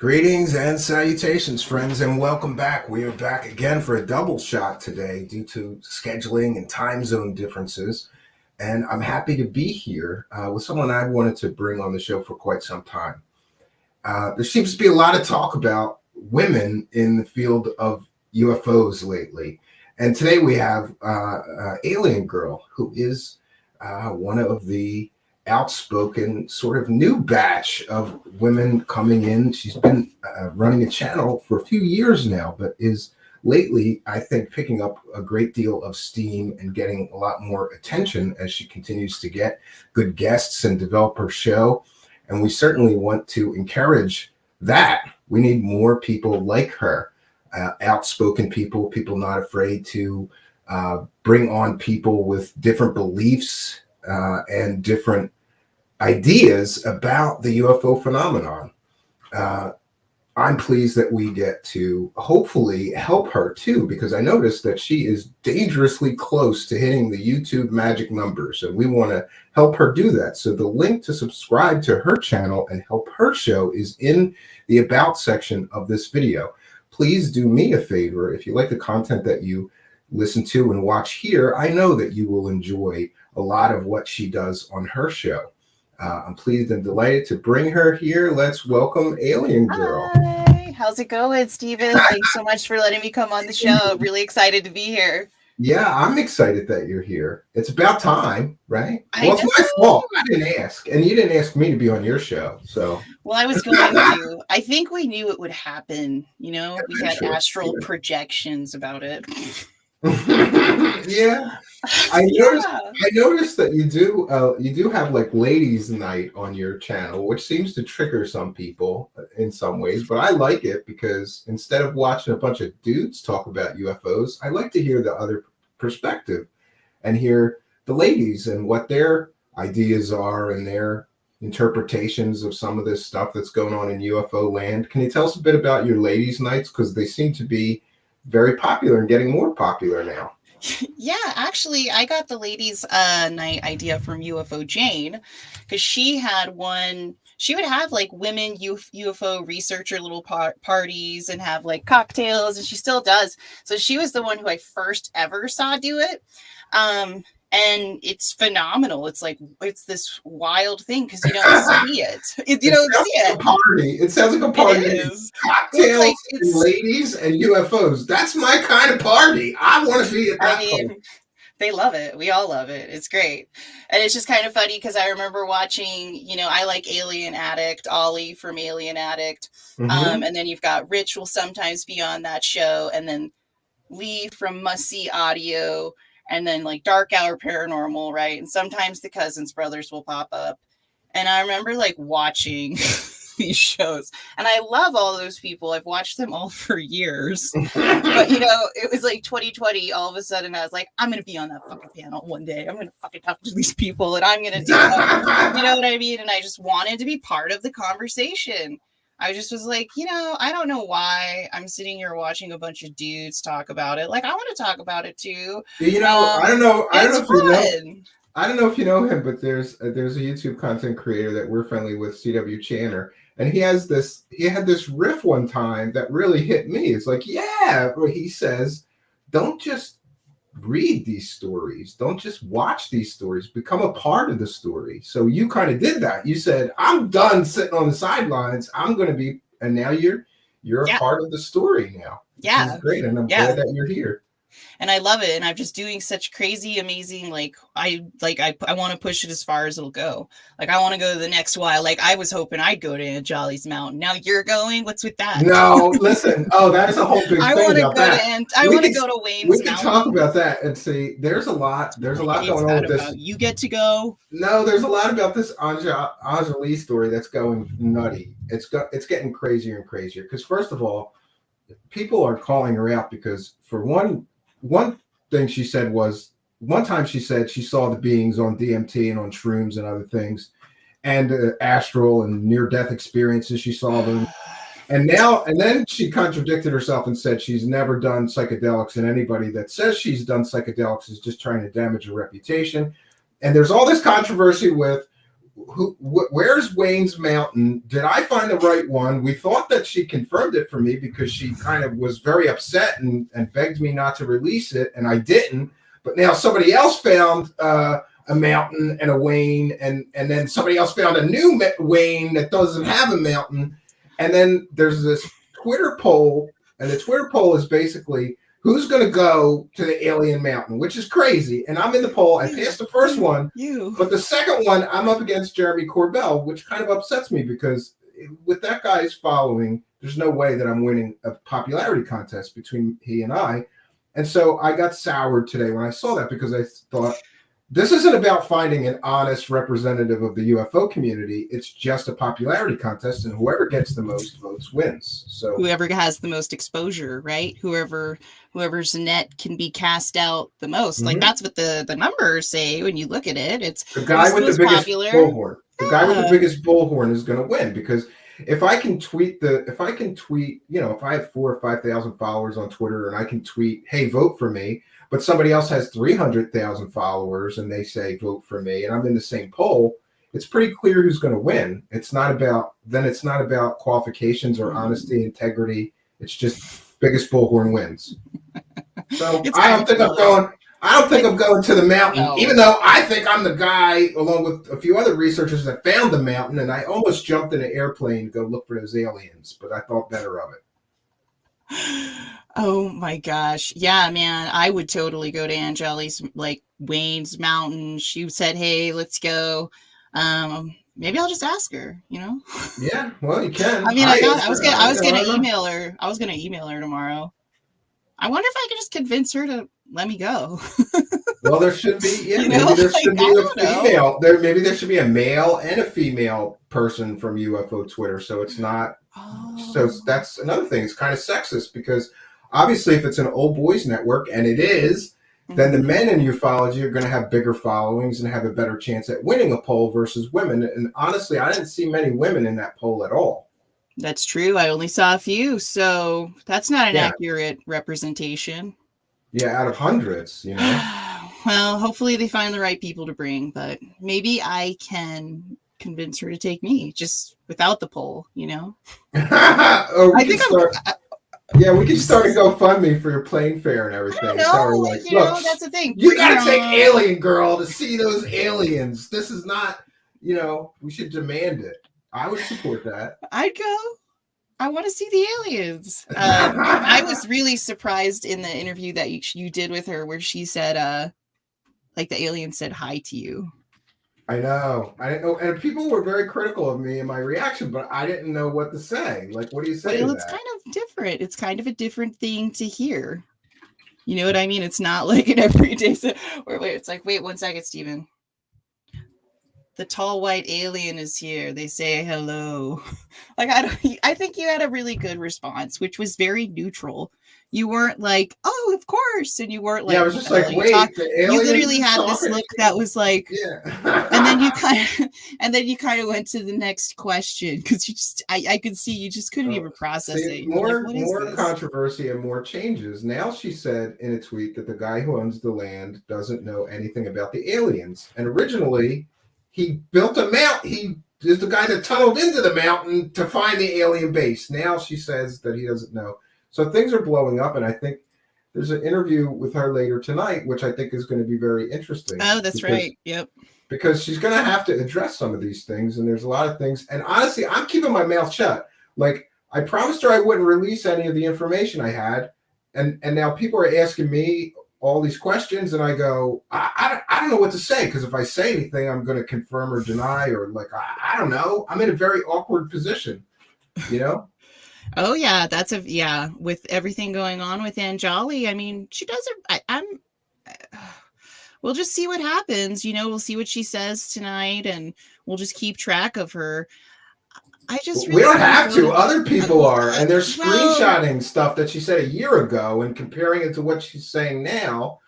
Greetings and salutations, friends, and welcome back. We are back again for a double shot today due to scheduling and time zone differences. And I'm happy to be here with someone I've wanted to bring on the show for quite some time. There seems to be a lot of talk about women in the field of UFOs lately. And today we have ALIENGIRL, who is one of the outspoken sort of new batch of women coming in. She's been running a channel for a few years now, but is lately, I think, picking up a great deal of steam and getting a lot more attention as she continues to get good guests and develop her show. And we certainly want to encourage that. We need more people like her, outspoken people, people not afraid to bring on people with different beliefs and different ideas about the UFO phenomenon. I'm pleased that we get to hopefully help her too, because I noticed that she is dangerously close to hitting the YouTube magic numbers, and we want to help her do that. So the link to subscribe to her channel and help her show is in the About section of this video. Please do me a favor. If you like the content that you listen to and watch here, I know that you will enjoy a lot of what she does on her show. I'm pleased and delighted to bring her here. Let's welcome ALIENGIRL. Hi, how's it going, Steven? Thanks so much for letting me come on the show. I'm really excited to be here. Yeah, I'm excited that you're here. It's about time, right? Well, it's my fault. I didn't ask, and you didn't ask me to be on your show. So, well, I was going to. I think we knew it would happen. You know, we had astral projections about it. Yeah, I noticed that you do have like ladies' night on your channel, which seems to trigger some people in some ways, but I like it because instead of watching a bunch of dudes talk about UFOs, I like to hear the other perspective and hear the ladies and what their ideas are and their interpretations of some of this stuff that's going on in UFO land. Can you tell us a bit about your ladies' nights, because they seem to be very popular and getting more popular now? Yeah, actually, I got the ladies' night idea from UFO Jane, because she had one. She would have like women UFO researcher little parties and have like cocktails, and she still does. So she was the one who I first ever saw do it. And it's phenomenal. It's like, it's this wild thing because you don't see it. You don't see it. Party. It sounds like a party. It is. Cocktails, like, and ladies, and UFOs. That's my kind of party. I want to be at that party. They love it. We all love it. It's great. And it's just kind of funny because I remember watching, you know, I like Alien Addict, Ollie from Alien Addict. And then you've got Rich will sometimes be on that show. And then Lee from Must See Audio. And then like Dark Hour Paranormal, right? And sometimes the Cousins brothers will pop up. And I remember like watching these shows. And I love all those people. I've watched them all for years. But, you know, it was like 2020. All of a sudden, I was like, I'm going to be on that fucking panel one day. I'm going to fucking talk to these people. And I'm going to do it. You know what I mean? And I just wanted to be part of the conversation. I just was like, you know, I don't know why I'm sitting here watching a bunch of dudes talk about it. Like, I want to talk about it too. You know, I don't know if you know him, but there's a YouTube content creator that we're friendly with, CW Channer, and he had this riff one time that really hit me. It's like, yeah, where he says, don't just read these stories, don't just watch these stories, become a part of the story. So you kind of did that. You said, I'm done sitting on the sidelines, I'm going to be, and now you're a part of the story now. Yeah, great. And I'm glad that you're here. And I love it. And I'm just doing such crazy, amazing, like I want to push it as far as it'll go. Like, I want to go to the next while. Like, I was hoping I'd go to Jolly's Mountain. Now you're going? What's with that? No, listen. Oh, that's a whole big thing about that. I want to go to Wayne's Mountain. We can talk about that and see. There's a lot going on with this. You get to go. No, there's a lot about this Anjali story that's going nutty. It's getting crazier and crazier. Because first of all, people are calling her out because for one thing she said was, one time she said she saw the beings on DMT and on shrooms and other things, and astral and near-death experiences. She saw them. And then she contradicted herself and said she's never done psychedelics, and anybody that says she's done psychedelics is just trying to damage her reputation. And there's all this controversy with where's Wayne's Mountain? Did I find the right one? We thought that she confirmed it for me because she kind of was very upset and begged me not to release it, and I didn't. But now somebody else found a mountain and a Wayne, and then somebody else found a new Wayne that doesn't have a mountain. And then there's this Twitter poll, and the Twitter poll is basically who's going to go to the alien mountain, which is crazy. And I'm in the poll. I passed the first one, but the second one, I'm up against Jeremy Corbell, which kind of upsets me because with that guy's following, there's no way that I'm winning a popularity contest between he and I. And so I got soured today when I saw that because I thought, this isn't about finding an honest representative of the UFO community. It's just a popularity contest, and whoever gets the most votes wins. So whoever has the most exposure, right? Whoever's net can be cast out the most. Like that's what the numbers say when you look at it. It's the guy with the biggest bullhorn. The guy with the biggest bullhorn is going to win because if I can tweet, if I have 4,000 or 5,000 followers on Twitter and I can tweet, "Hey, vote for me," but somebody else has 300,000 followers and they say, "Vote for me," and I'm in the same poll, it's pretty clear who's going to win. It's not about qualifications or honesty, integrity. It's just biggest bullhorn wins. So I don't think I'm going to the mountain, even though I think I'm the guy, along with a few other researchers, that found the mountain, and I almost jumped in an airplane to go look for those aliens, but I thought better of it. Oh my gosh. Yeah, man. I would totally go to Angeli's, like Wayne's Mountain. She said, "Hey, let's go." Maybe I'll just ask her, Yeah, well, you can. I mean, I was gonna email her. I was gonna email her tomorrow. I wonder if I could just convince her to let me go. Well, there should be, maybe there should be a female. Maybe there should be a male and a female person from UFO Twitter, so it's not. So that's another thing. It's kind of sexist because obviously, if it's an old boys network, and it is, then the men in ufology are going to have bigger followings and have a better chance at winning a poll versus women. And honestly, I didn't see many women in that poll at all. That's true. I only saw a few, so that's not an accurate representation. Yeah, out of hundreds, Well, hopefully they find the right people to bring, but maybe I can convince her to take me just without the poll, we can start a GoFundMe for your plane fare and everything. I don't know, that's the thing. You gotta take Alien Girl to see those aliens. This is not, we should demand it. I would support that. I'd go. I want to see the aliens. I was really surprised in the interview that you did with her where she said, like the alien said hi to you. I know. I didn't know. And people were very critical of me and my reaction, but I didn't know what to say. Like, what do you say to that? It's kind of different. It's kind of a different thing to hear. You know what I mean? It's not like an everyday... It's like, wait 1 second, Steven. The tall white alien is here. They say hello. Like, I think you had a really good response, which was very neutral. You weren't like, "Oh, of course," and you weren't like, "Yeah." I was just like, "Wait." You literally had this look that was like, yeah. and then you kind of went to the next question because I could see you just couldn't even process it. More controversy and more changes. Now she said in a tweet that the guy who owns the land doesn't know anything about the aliens, and originally he built a mountain. He is the guy that tunneled into the mountain to find the alien base. Now she says that he doesn't know. So things are blowing up, and I think there's an interview with her later tonight, which I think is going to be very interesting. Oh, that's right. Yep. Because she's going to have to address some of these things, and there's a lot of things. And honestly, I'm keeping my mouth shut. Like, I promised her I wouldn't release any of the information I had, and now people are asking me all these questions, and I go, I don't know what to say, because if I say anything, I'm going to confirm or deny, or like, I don't know. I'm in a very awkward position, Oh yeah, with everything going on with Anjali, I mean, she doesn't. We'll just see what happens. We'll see what she says tonight, and we'll just keep track of her. We don't have to. Other people are, and they're screenshotting stuff that she said a year ago and comparing it to what she's saying now.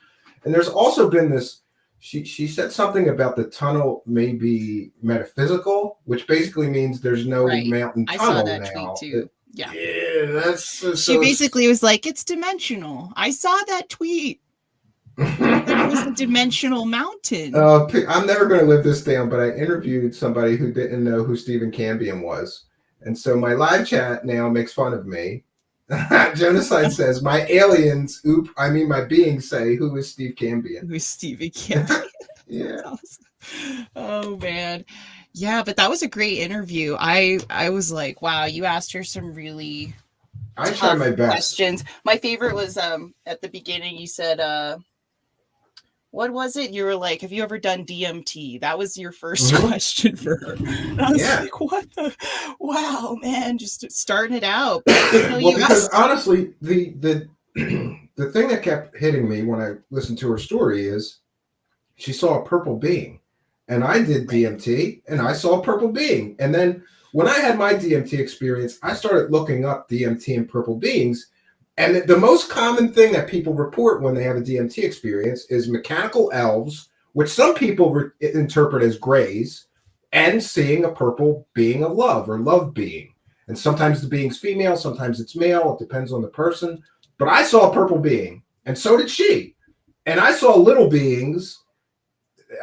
And there's also been this. She said something about the tunnel may be metaphysical, which basically means there's no mountain tunnel now. I saw that tweet too. Yeah, that's she basically was like, it's dimensional. I saw that tweet. That was a dimensional mountain. I'm never going to live this down, but I interviewed somebody who didn't know who Stephen Cambion was. And so my live chat now makes fun of me. Genocide says, my my beings say, who is Steve Cambion? Who's Stevie Cambion? Yeah. Awesome. Oh, man. Yeah, but that was a great interview. I was like, wow, you asked her some really I tried my best questions. My favorite was at the beginning, you said, what was it? You were like, have you ever done DMT? That was your first question for her. And I was like, what the? Wow, man, just starting it out. Well, because honestly, the thing that kept hitting me when I listened to her story is she saw a purple being. And I did DMT and I saw a purple being. And then when I had my DMT experience, I started looking up DMT and purple beings. And the most common thing that people report when they have a DMT experience is mechanical elves, which some people interpret as grays, and seeing a purple being of love or love being. And sometimes the being's female, sometimes it's male. It depends on the person. But I saw a purple being, and so did she. And I saw little beings.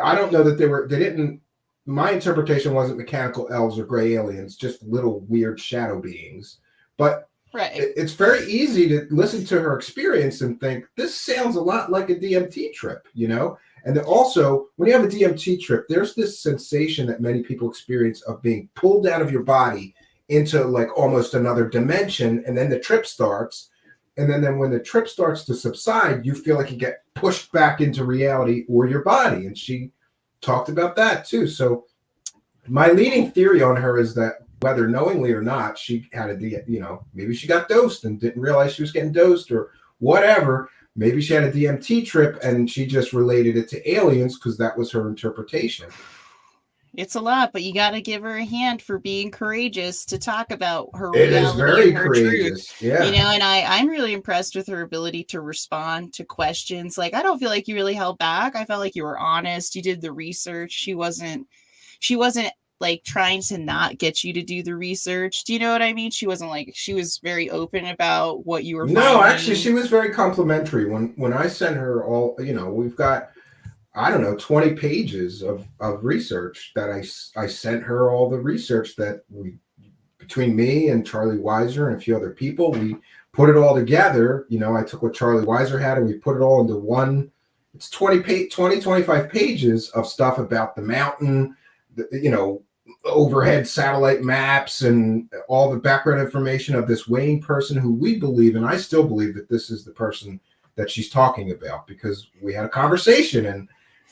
I don't know that they didn't, my interpretation wasn't mechanical elves or gray aliens, just little weird shadow beings. But it's very easy to listen to her experience and think, this sounds a lot like a DMT trip, you know? And then also, when you have a DMT trip, there's this sensation that many people experience of being pulled out of your body into like almost another dimension, and then the trip starts. And then when the trip starts to subside, you feel like you get pushed back into reality or your body. And she talked about that too. So my leading theory on her is that whether knowingly or not, she had maybe she got dosed and didn't realize she was getting dosed or whatever. Maybe she had a DMT trip and she just related it to aliens because that was her interpretation. It's a lot, but you got to give her a hand for being courageous to talk about her reality. It is very and her courageous, truth. yeah. You know, and I'm really impressed with her ability to respond to questions. Like, I don't feel like you really held back. I felt like you were honest. You did the research. She wasn't like trying to not get you to do the research. Do you know what I mean? She was very open about what you were finding. No, actually, she was very complimentary. When I sent her all, we've got, I don't know, 20 pages of research that I sent her all the research that between me and Charlie Weiser and a few other people, we put it all together. I took what Charlie Weiser had and we put it all into one. It's 25 pages of stuff about the mountain, overhead satellite maps and all the background information of this Wayne person who we believe, and I still believe that this is the person that she's talking about because we had a conversation and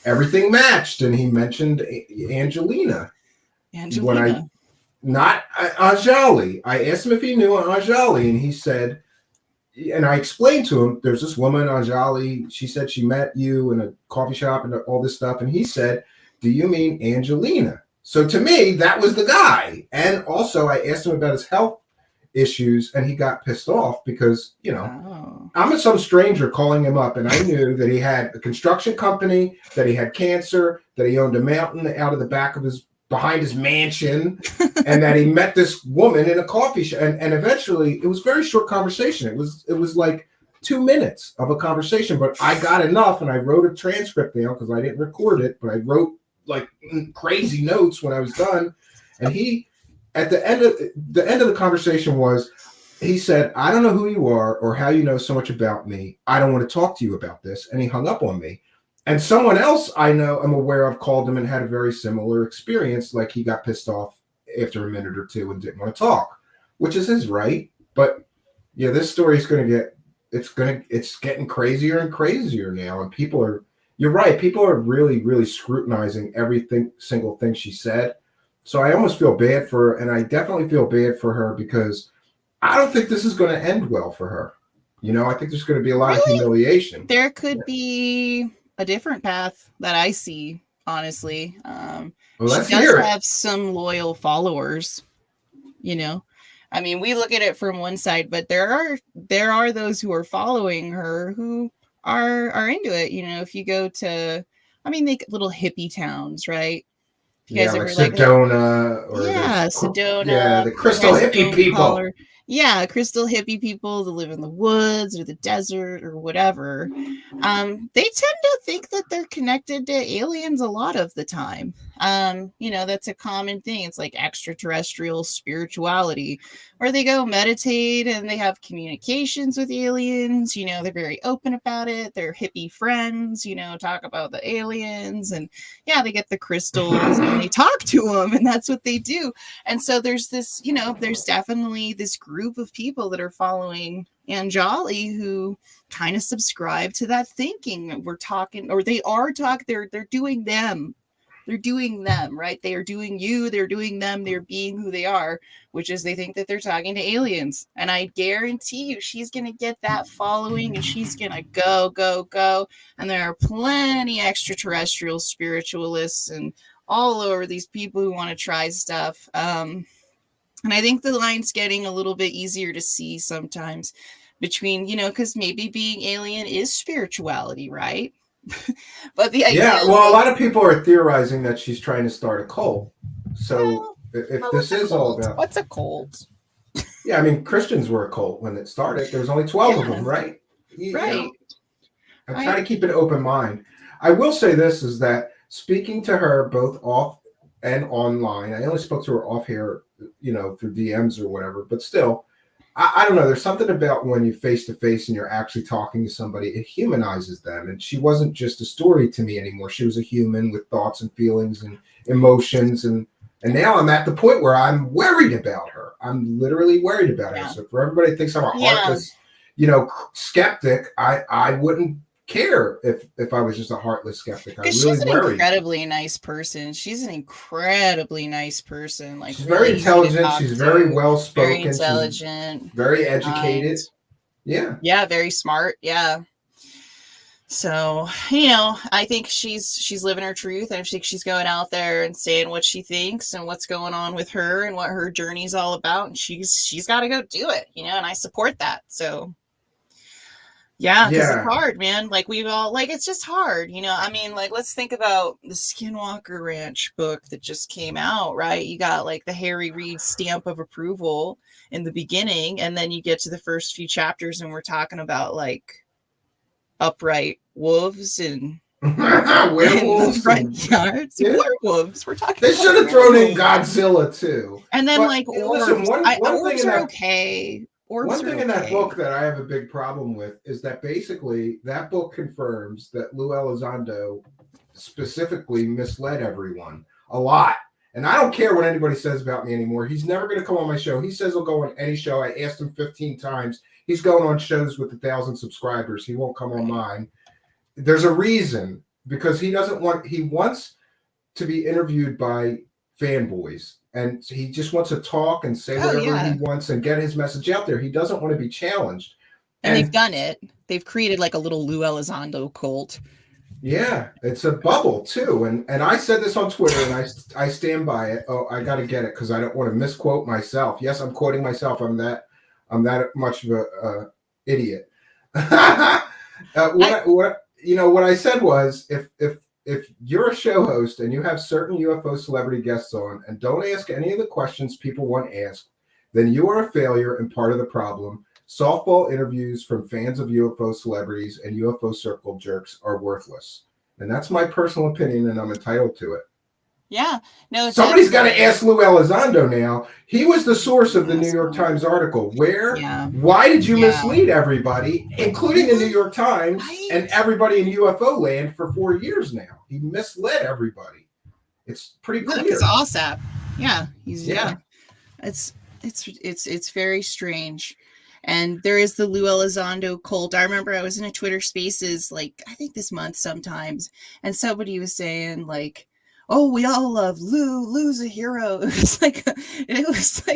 everything matched, and he mentioned Angelina. Not Anjali. I asked him if he knew Anjali, and he said, and I explained to him, there's this woman, Anjali, she said she met you in a coffee shop and all this stuff, and he said, do you mean Angelina? So to me, that was the guy. And also I asked him about his health issues, and he got pissed off because, I'm some stranger calling him up, and I knew that he had a construction company, that he had cancer, that he owned a mountain out of the back of behind his mansion, and that he met this woman in a coffee shop. And eventually, it was a very short conversation. It was like 2 minutes of a conversation, but I got enough, and I wrote a transcript down because I didn't record it, but I wrote like crazy notes when I was done. And he, at the end of the conversation was, he said, I don't know who you are or how you know so much about me. I don't want to talk to you about this. And he hung up on me. And someone else I'm aware of called him and had a very similar experience. Like he got pissed off after a minute or two and didn't want to talk, which is his right. But yeah, this story is it's getting crazier and crazier now. And you're right. People are really, really scrutinizing single thing she said. So I almost feel bad for her, and I definitely feel bad for her because I don't think this is going to end well for her. I think there's going to be a lot of humiliation. There could be a different path that I see, honestly. She does have some loyal followers, I mean, we look at it from one side, but there are those who are following her who are into it. If you go to, little hippie towns, right? You guys ever like Sedona or Sedona. Yeah, the crystal hippie people. Yeah, crystal hippie people that live in the woods or the desert or whatever. They tend to think that they're connected to aliens a lot of the time. That's a common thing. It's like extraterrestrial spirituality, where they go meditate and they have communications with aliens. They're very open about it. They're hippie friends, talk about the aliens, and yeah, they get the crystals and they talk to them, and that's what they do. And so there's this, there's definitely this group of people that are following Anjali who kind of subscribe to that thinking. We're talking, or they are talking, they're doing them. They're doing them, right? They are doing you, they're doing them, they're being who they are, which is they think that they're talking to aliens. And I guarantee you, she's going to get that following and she's going to go. And there are plenty extraterrestrial spiritualists and all over these people who want to try stuff. And I think the line's getting a little bit easier to see sometimes between, because maybe being alien is spirituality, right? But the idea, yeah, well, a lot of people are theorizing that she's trying to start a cult. So if this is all about, what's a cult? Yeah, I mean, Christians were a cult when it started. There was only 12 of them, right? Right. I'm trying to keep an open mind. I will say this is that speaking to her both off and online, I only spoke to her off here, through DMs or whatever, but still, I don't know. There's something about when you face to face and you're actually talking to somebody, it humanizes them. And she wasn't just a story to me anymore. She was a human with thoughts and feelings and emotions. And now I'm at the point where I'm worried about her. I'm literally worried about her. So for everybody that thinks I'm a heartless, skeptic, I wouldn't care if I was just a heartless skeptic. I really she's an worry. Incredibly nice person. She's an incredibly nice person. Like, she's really very intelligent. She's very well spoken. Very intelligent. Very educated. Yeah, very smart. Yeah. So, I think she's living her truth. I think she's going out there and saying what she thinks and what's going on with her and what her journey's all about. And she's got to go do it, and I support that. So, yeah, because it's hard, man. Like, we've all, it's just hard, I mean, let's think about the Skinwalker Ranch book that just came out, right? You got, the Harry Reid stamp of approval in the beginning, and then you get to the first few chapters, and we're talking about, upright wolves and werewolves in front yards. Yeah. Werewolves. We're talking. They should have thrown in Godzilla too. And then orbs. Listen, one orbs thing are okay. One thing in that book that I have a big problem with is that basically that book confirms that Lue Elizondo specifically misled everyone a lot. And I don't care what anybody says about me anymore. He's never going to come on my show. He says he'll go on any show. I asked him 15 times. He's going on shows with 1,000 subscribers. He won't come on mine. There's a reason, because he wants to be interviewed by fanboys. And he just wants to talk and say whatever he wants and get his message out there. He doesn't want to be challenged. And they've done it. They've created a little Lue Elizondo cult. Yeah, it's a bubble too. And I said this on Twitter and I stand by it. Oh, I got to get it because I don't want to misquote myself. Yes, I'm quoting myself. I'm that much of a idiot. What I said was if you're a show host and you have certain UFO celebrity guests on and don't ask any of the questions people want asked, then you are a failure and part of the problem. Softball interviews from fans of UFO celebrities and UFO circle jerks are worthless. And that's my personal opinion, and I'm entitled to it. Yeah. No, somebody's got to ask Lue Elizondo now. He was the source of the New York Times article. Why did you mislead everybody, including the New York Times and everybody in UFO land for 4 years now? He misled everybody. It's pretty clear. Because OSAP. Yeah. It's very strange. And there is the Lue Elizondo cult. I remember I was in a Twitter Spaces, I think this month sometimes, and somebody was saying, oh, we all love Lue. Lue's a hero. It was like,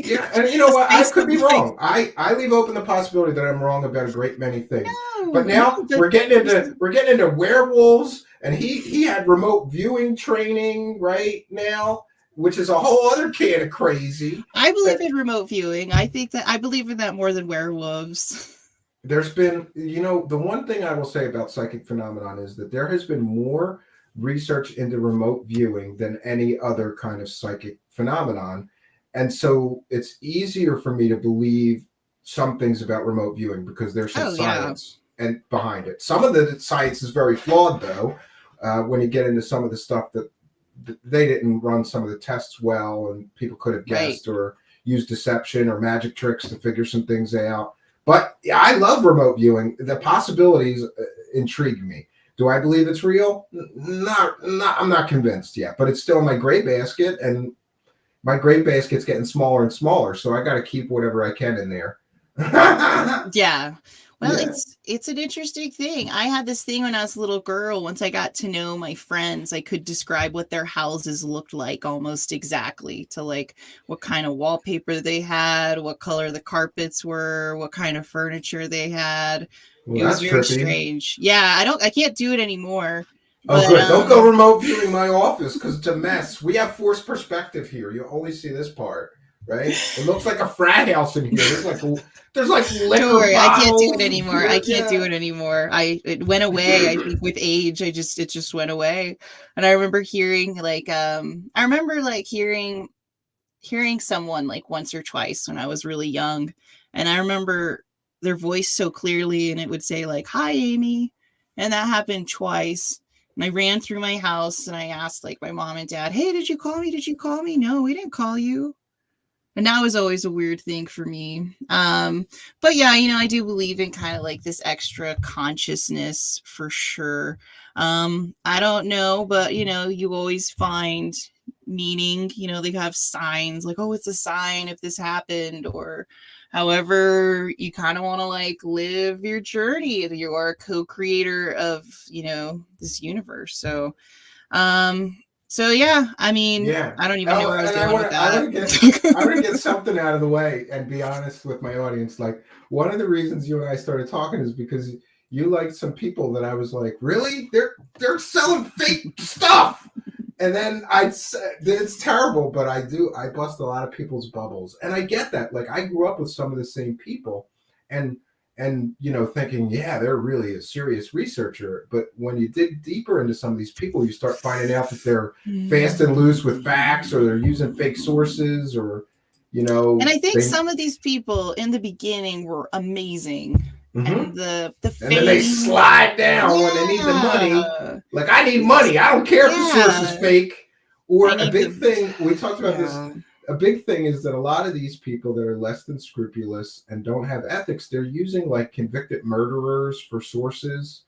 yeah. And you know what? I could be wrong. I leave open the possibility that I'm wrong about a great many things. But now we're getting into werewolves, and he had remote viewing training right now, which is a whole other can of crazy. I believe in remote viewing. I believe in that more than werewolves. There's been, the one thing I will say about psychic phenomenon is that there has been more research into remote viewing than any other kind of psychic phenomenon. And so it's easier for me to believe some things about remote viewing because there's some Oh yeah. science and behind it. Some of the science is very flawed, though. When you get into some of the stuff that they didn't run some of the tests well, and people could have guessed or used deception or magic tricks to figure some things out. But yeah, I love remote viewing. The possibilities intrigue me. Do I believe it's real? Not. I'm not convinced yet, but it's still in my gray basket, and my gray basket's getting smaller and smaller, so I got to keep whatever I can in there. Yeah. Well, Yeah. it's an interesting thing. I had this thing when I was a little girl. Once I got to know my friends, I could describe what their houses looked like almost exactly, to like what kind of wallpaper they had, what color the carpets were, what kind of furniture they had. Well, It was that's very trippy. strange. Yeah, I can't do it anymore. Oh, But, good. Don't go remote viewing my office because it's a mess. We have forced perspective here. You only see this part, right? It looks like a frat house in here. There's like liquor don't worry, I can't do bottles it anymore. I can't do it anymore. It went away. I think with age, it just went away. And I remember hearing hearing someone like once or twice when I was really young, and I remember their voice so clearly, and it would say like, "Hi, Amy," and that happened twice. And I ran through my house and I asked like my mom and dad, "Hey, did you call me? Did you call me?" "No, we didn't call you." And that was always a weird thing for me. But yeah, I do believe in kind of like this extra consciousness for sure. I don't know, but you always find meaning. They have signs like, oh, it's a sign if this happened, or however you kind of want to like live your journey. You're a co-creator of, this universe. So yeah, I mean, Yeah. I don't even know where I was going with I that. want to get something out of the way and be honest with my audience. Like, one of the reasons you and I started talking is because you liked some people that I was like, really? They're selling fake stuff. And then it's terrible, but I bust a lot of people's bubbles. And I get that. Like, I grew up with some of the same people and thinking, yeah, they're really a serious researcher. But when you dig deeper into some of these people, you start finding out that they're fast and loose with facts, or they're using fake sources, or, And I think some of these people in the beginning were amazing. Mm-hmm. And the fame, and then they slide down when they need the money. Like, I need money. I don't care if the source is fake. Or a big thing, we talked about this. A big thing is that a lot of these people that are less than scrupulous and don't have ethics, they're using like convicted murderers for sources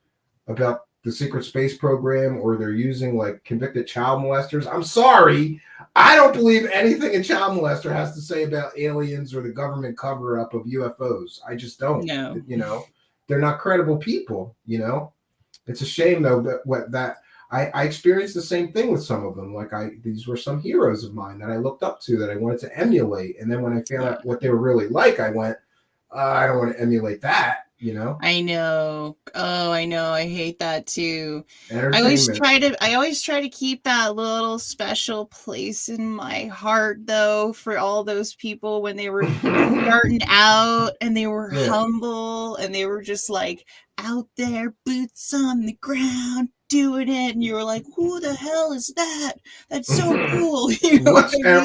about the secret space program, or they're using like convicted child molesters. I'm sorry, I don't believe anything a child molester has to say about aliens or the government cover up of UFOs. I just don't. No. They're not credible people. It's a shame though that I experienced the same thing with some of them. Like, these were some heroes of mine that I looked up to, that I wanted to emulate. And then when I found out what they were really like, I went, I don't want to emulate that, I know. Oh, I know. I hate that too. I always try to keep that little special place in my heart, though, for all those people when they were starting out and they were humble and they were just like out there, boots on the ground, doing it, and you were like, who the hell is that? That's so cool.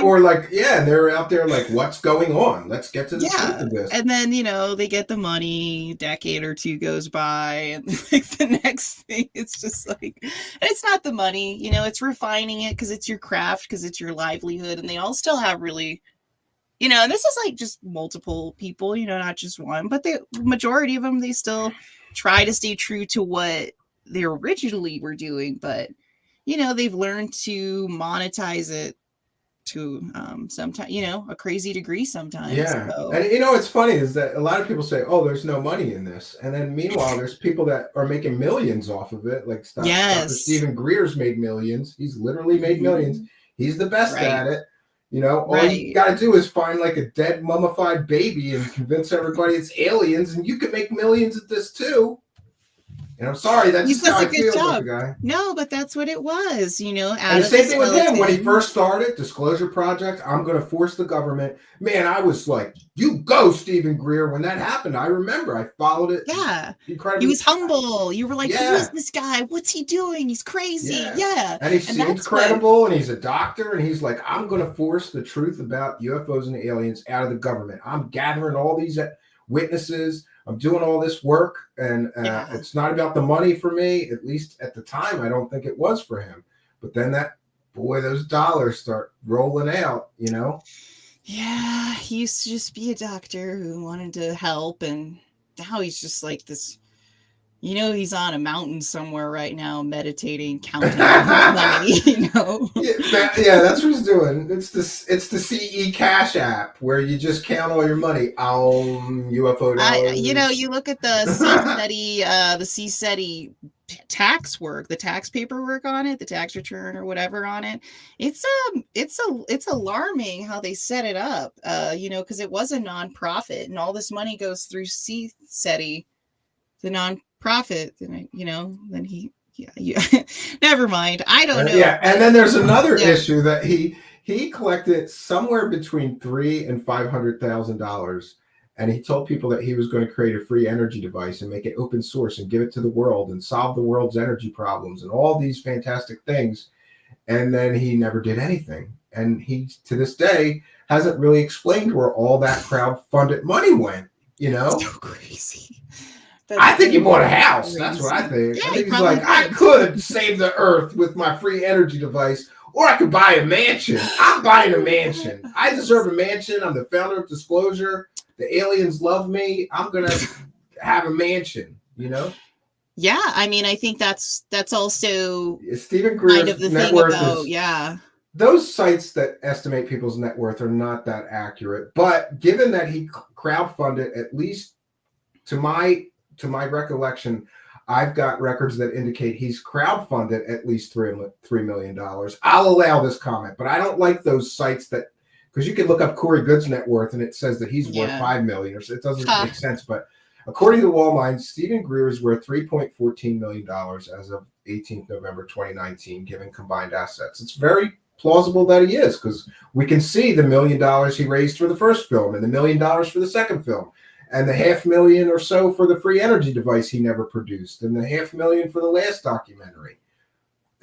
Or like, they're out there like, what's going on? Let's get to the truth of this. And then they get the money, a decade or two goes by, and like the next thing, it's just like, and it's not the money, it's refining it because it's your craft, because it's your livelihood, and they all still have really, and this is like just multiple people, not just one, but the majority of them, they still try to stay true to what they originally were doing, but they've learned to monetize it to sometimes a crazy degree sometimes. And it's funny is that a lot of people say, oh, there's no money in this, and then meanwhile there's people that are making millions off of it, like Dr. Stephen Greer's made millions. He's literally made millions. He's the best at it. All you got to do is find like a dead mummified baby and convince everybody it's aliens, and you can make millions at this too. And I'm sorry, that's how I feel about the guy. No, but that's what it was, And the same thing with him when he first started Disclosure Project. I'm going to force the government. Man, I was like, "You go, Stephen Greer." When that happened, I remember I followed it. Yeah, incredibly. He was humble. You were like, "Who is this guy? What's he doing? He's crazy." Yeah. And he seems credible, and he's a doctor, and he's like, "I'm going to force the truth about UFOs and aliens out of the government. I'm gathering all these witnesses. I'm doing all this work, and it's not about the money for me. At least at the time, I don't think it was for him. But then those dollars start rolling out, you know? Yeah, he used to just be a doctor who wanted to help, and now he's just like this. You know, he's on a mountain somewhere right now, meditating, counting money. You know, yeah, that's what he's doing. It's the CE Cash app where you just count all your money. UFO dollars. You look at the CSETI tax work, the tax paperwork on it, the tax return or whatever on it. It's alarming how they set it up. Because it was a nonprofit, and all this money goes through CSETI, the nonprofit. Then he. Yeah. Never mind. I don't know. Yeah, and then there's another issue that he collected somewhere between $300,000 and $500,000, and he told people that he was going to create a free energy device and make it open source and give it to the world and solve the world's energy problems and all these fantastic things. And then he never did anything, and he to this day hasn't really explained where all that crowd-funded money went. So crazy. I think he bought a house. That's what I think. Yeah, I think he's like, I could save the earth with my free energy device, or I could buy a mansion. I'm buying a mansion. I deserve a mansion. I'm the founder of Disclosure. The aliens love me. I'm going to have a mansion, Yeah, I mean, I think that's also Stephen Greer's kind of the net thing worth about, Those sites that estimate people's net worth are not that accurate. But given that he crowdfunded, at least to my recollection, I've got records that indicate he's crowdfunded at least $3 million. I'll allow this comment, but I don't like those sites because you can look up Corey Good's net worth and it says that he's worth $5 million, or so. It doesn't make sense. But according to Wallmine, Stephen Greer is worth $3.14 million as of 18th November 2019, given combined assets. It's very plausible that he is, because we can see the $1 million he raised for the first film and the $1 million for the second film, and the $500,000 or so for the free energy device he never produced, and the $500,000 for the last documentary.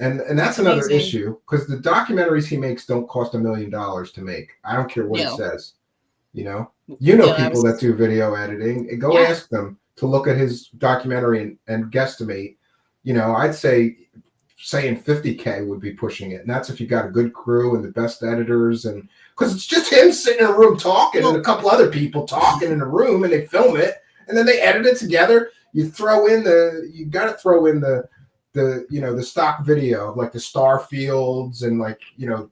And that's another issue, because the documentaries he makes don't cost $1 million to make. I don't care what it says. People that do video editing. Go ask them to look at his documentary and guesstimate. I'd say saying 50K would be pushing it, and that's if you got a good crew and the best editors, and because it's just him sitting in a room talking and a couple other people talking in a room, and they film it and then they edit it together. You got to throw in the stock video of like the star fields and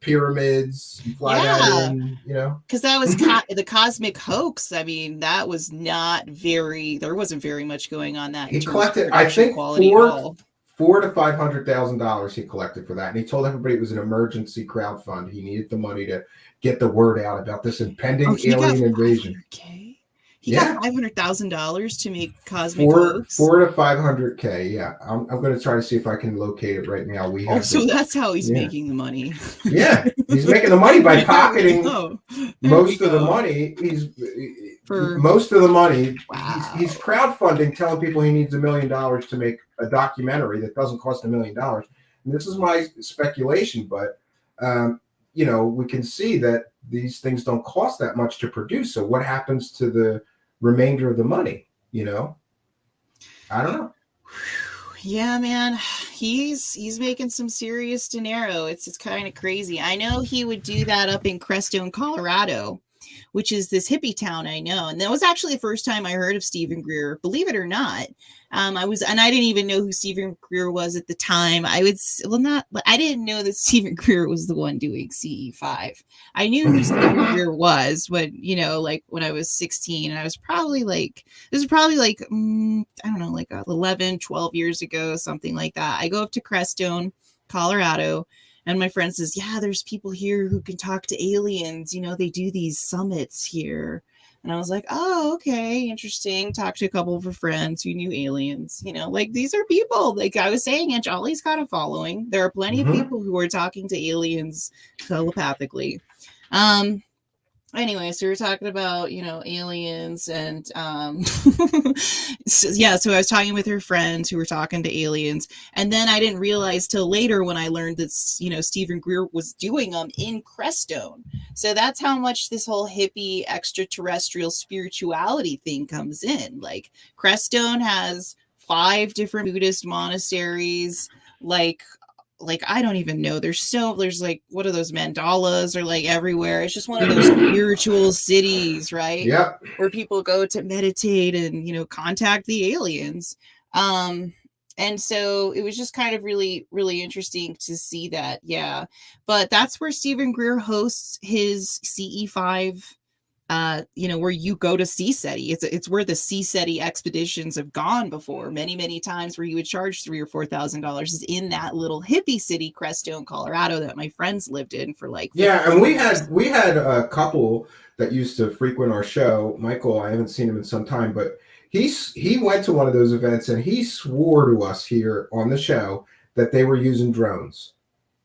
pyramids. You fly that in, because that was the cosmic hoax. I mean, that was there wasn't very much going on that. He collected, I think, $400,000 to $500,000 he collected for that, and he told everybody it was an emergency crowdfund. He needed the money to get the word out about this impending alien invasion. He got $500,000 to make cosmic hoax. $400,000 to $500,000. Yeah, I'm going to try to see if I can locate it right now. So that's how he's making the money. Yeah, he's making the money by pocketing most of the money. Most of the money. Wow. He's crowdfunding, telling people he needs $1 million to make a documentary that doesn't cost $1 million. And this is my speculation, but we can see that these things don't cost that much to produce. So what happens to the remainder of the money? I don't know. Yeah, man, he's making some serious dinero. It's kind of crazy. I know he would do that up in Crestone, Colorado, which is this hippie town I know. And that was actually the first time I heard of Stephen Greer, believe it or not. I didn't even know who Stephen Greer was at the time. I didn't know that Stephen Greer was the one doing CE5. I knew who Stephen Greer was when I was 16, and I was probably I don't know, 11, 12 years ago, something like that. I go up to Crestone, Colorado, and my friend says, yeah, there's people here who can talk to aliens. They do these summits here. And I was like, oh, okay, interesting. Talked to a couple of her friends who knew aliens. These are people. Like I was saying, Aunt Jolly's got a following. There are plenty of people who are talking to aliens telepathically. anyway, so we were talking about, aliens and so I was talking with her friends who were talking to aliens, and then I didn't realize till later when I learned that Stephen Greer was doing them in Crestone. So that's how much this whole hippie extraterrestrial spirituality thing comes in. Like, Crestone has 5 different Buddhist monasteries, like I don't even know. There's like, what are those mandalas are like everywhere. It's just one of those spiritual cities, right? Yep. Where people go to meditate and, contact the aliens. And so it was just kind of really, really interesting to see that. Yeah. But that's where Stephen Greer hosts his CE5, where you go to CSETI. It's where the CSETI expeditions have gone before many, many times, where you would charge $3,000 or $4,000 is in that little hippie city, Crestone, Colorado, that my friends lived in for like 15 and years. we had a couple that used to frequent our show. Michael, I haven't seen him in some time, but he went to one of those events and he swore to us here on the show that they were using drones.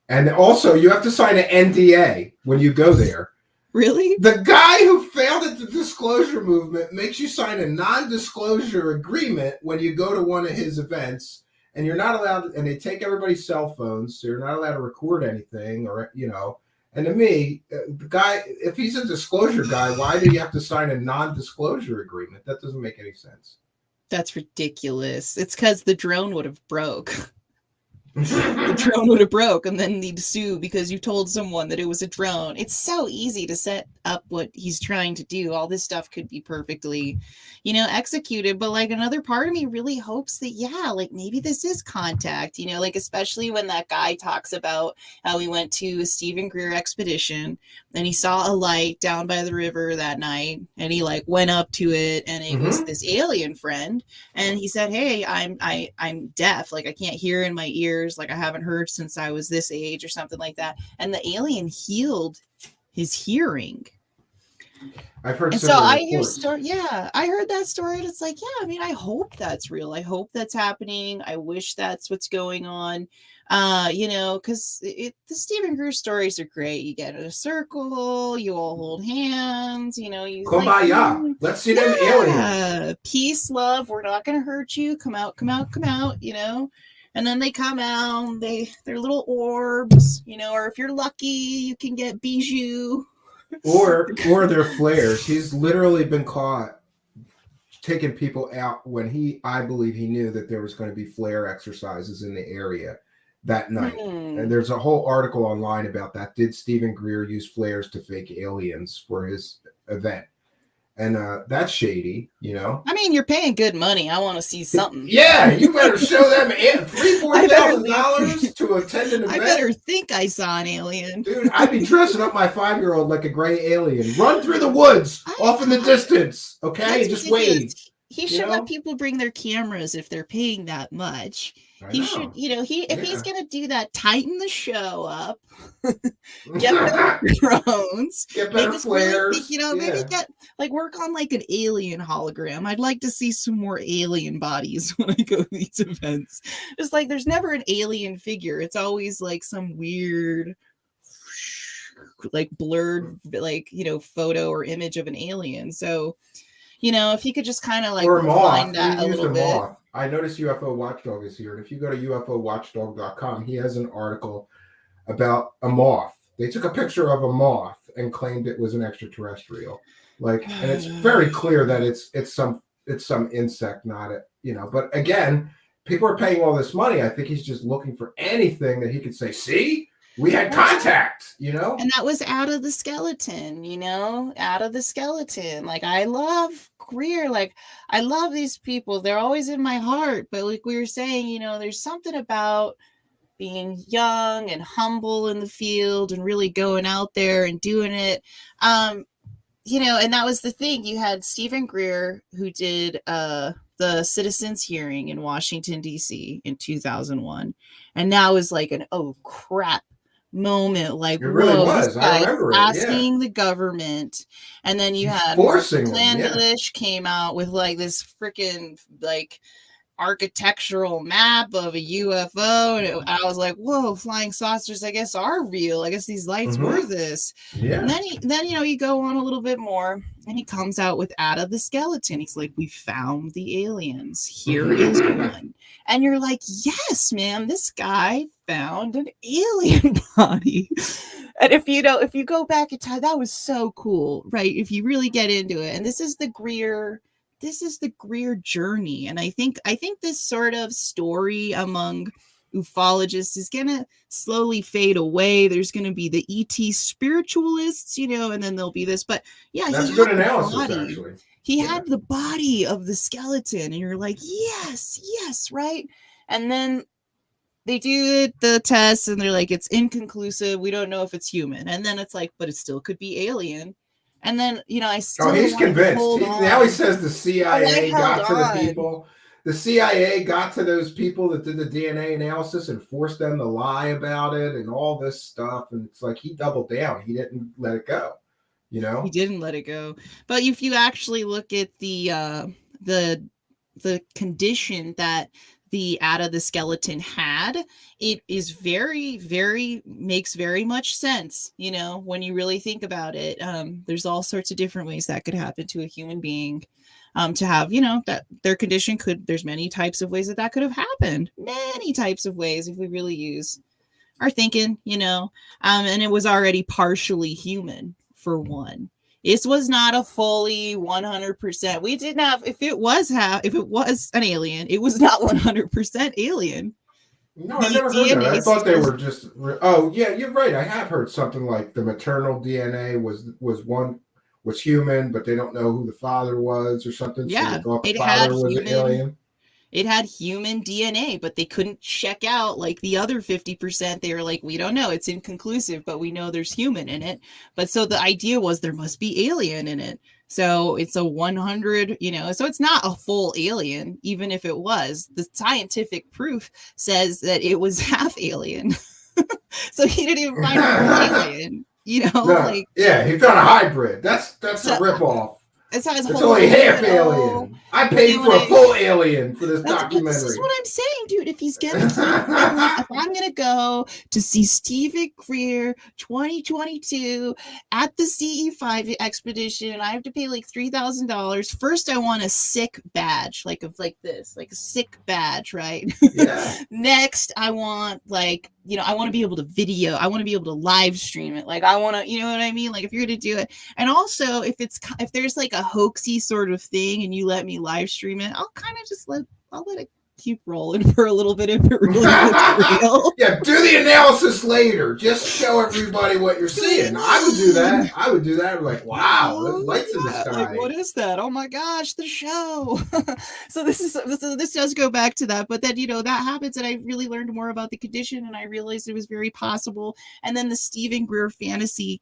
And also, you have to sign an NDA when you go there. Really? The guy who failed at the disclosure movement makes you sign a non-disclosure agreement when you go to one of his events, and you're not allowed, and they take everybody's cell phones, so you're not allowed to record anything, or, and to me, the guy, if he's a disclosure guy, why do you have to sign a non-disclosure agreement? That doesn't make any sense. That's ridiculous. It's because the drone would have broke. The drone would have broke, and then they'd sue because you told someone that it was a drone. It's so easy to set up what he's trying to do. All this stuff could be perfectly, executed. But like, another part of me really hopes that, like, maybe this is contact, like, especially when that guy talks about how he went to a Stephen Greer expedition and he saw a light down by the river that night, and he like went up to it, and it was this alien friend, and he said, "Hey, I'm deaf, like I can't hear in my ears, like I haven't heard since I was this age," or something like that. And the alien healed his hearing. I've heard. And so I hear I heard that story, and it's like, I hope that's real. I hope that's happening. I wish that's what's going on. Because the Stephen Greer stories are great. You get in a circle, you all hold hands, you Kumbaya. Let's see them aliens. Peace, love. We're not going to hurt you. Come out, come out, come out. And then they come out. They're little orbs. Or if you're lucky, you can get bijou. Or their flares. He's literally been caught taking people out when I believe he knew that there was going to be flare exercises in the area that night. And there's a whole article online about that. Did Stephen Greer use flares to fake aliens for his event? And that's shady, you're paying good money. I want to see something. Yeah, you better show them $3,000-$4,000 to attend an event. I better think I saw an alien. Dude, I'd be dressing up my 5-year-old like a gray alien. Run through the woods, off in the distance, okay? Just wave. He should let people bring their cameras if they're paying that much. He should, if he's going to do that, tighten the show up, get better drones, get better flares, maybe work on like an alien hologram. I'd like to see some more alien bodies when I go to these events. Just like, there's never an alien figure. It's always like some weird, like blurred, photo or image of an alien. So, if you could just kind of like refine that a little bit. Moth. I noticed UFO Watchdog is here. And if you go to UFOWatchdog.com, he has an article about a moth. They took a picture of a moth and claimed it was an extraterrestrial. And it's very clear that it's some insect, not but again, people are paying all this money. I think he's just looking for anything that he could say, see? We had contact, And that was out of the skeleton, out of the skeleton. Like, I love Greer. Like, I love these people. They're always in my heart. But like we were saying, there's something about being young and humble in the field and really going out there and doing it. And that was the thing. You had Stephen Greer, who did the citizens hearing in Washington, D.C. in 2001. And that was like an, oh, crap moment. Like, it really was. I remember asking the government. And then you had forcing Landelish came out with like this freaking like architectural map of a UFO, and I was like, whoa, flying saucers, I guess, are real. I guess these lights were this. Yeah. And then you go on a little bit more, and he comes out with Ada the skeleton. He's like, we found the aliens. Here is one. And you're like, yes, man, this guy found an alien body. And if you go back in time, that was so cool, right? If you really get into it. And this is the Greer journey. And I think this sort of story among ufologists is gonna slowly fade away. There's gonna be the ET spiritualists, and then there'll be this. But yeah, that's a good analysis, actually. He had the body of the skeleton, and you're like, yes, right? And then they do the test, and they're like, it's inconclusive. We don't know if it's human. And then it's like, but it still could be alien. And then, I still he's convinced. Now he says the CIA got to the people. The CIA got to those people that did the DNA analysis and forced them to lie about it and all this stuff. And it's like he doubled down. He didn't let it go. He didn't let it go. But if you actually look at the condition that the Ada the skeleton had, it is very, very makes very much sense. When you really think about it, there's all sorts of different ways that could happen to a human being. To have, that their condition there's many types of ways that could have happened. Many types of ways if we really use our thinking, and it was already partially human for one. This was not a fully 100%. We didn't have, if it was an alien, it was not 100% alien. No, I never heard that. I thought they were just, oh yeah, you're right. I have heard something like the maternal DNA was human, but they don't know who the father was or something. Yeah, so they thought the father was an alien. It had human DNA, but they couldn't check out like the other 50%. They were like, we don't know. It's inconclusive, but we know there's human in it. But so the idea was there must be alien in it. So it's a 100, so it's not a full alien, even if it was. The scientific proof says that it was half alien. So he didn't even find an alien, he found a hybrid. That's a ripoff. It's only half alien. I paid for a full alien for this documentary. This is what I'm saying, dude. If he's getting, if I'm gonna go to see Stephen Greer 2022 at the CE5 expedition, I have to pay like $3,000. First, I want a sick badge, like a sick badge, right? Yeah. Next, I want I want to be able to video. I want to be able to live stream it. Like I want to, you know what I mean? Like if you're going to do it. And also if there's like a hoaxy sort of thing and you let me live stream it, I'll kind of just let it keep rolling for a little bit if it really looks real. Yeah, do the analysis later. Just show everybody what you're seeing. I would do that. I'm like, wow, there's lights in the sky. Like, what is that? Oh my gosh, the show. So this does go back to that. But then, that happens, and I really learned more about the condition, and I realized it was very possible. And then the Stephen Greer fantasy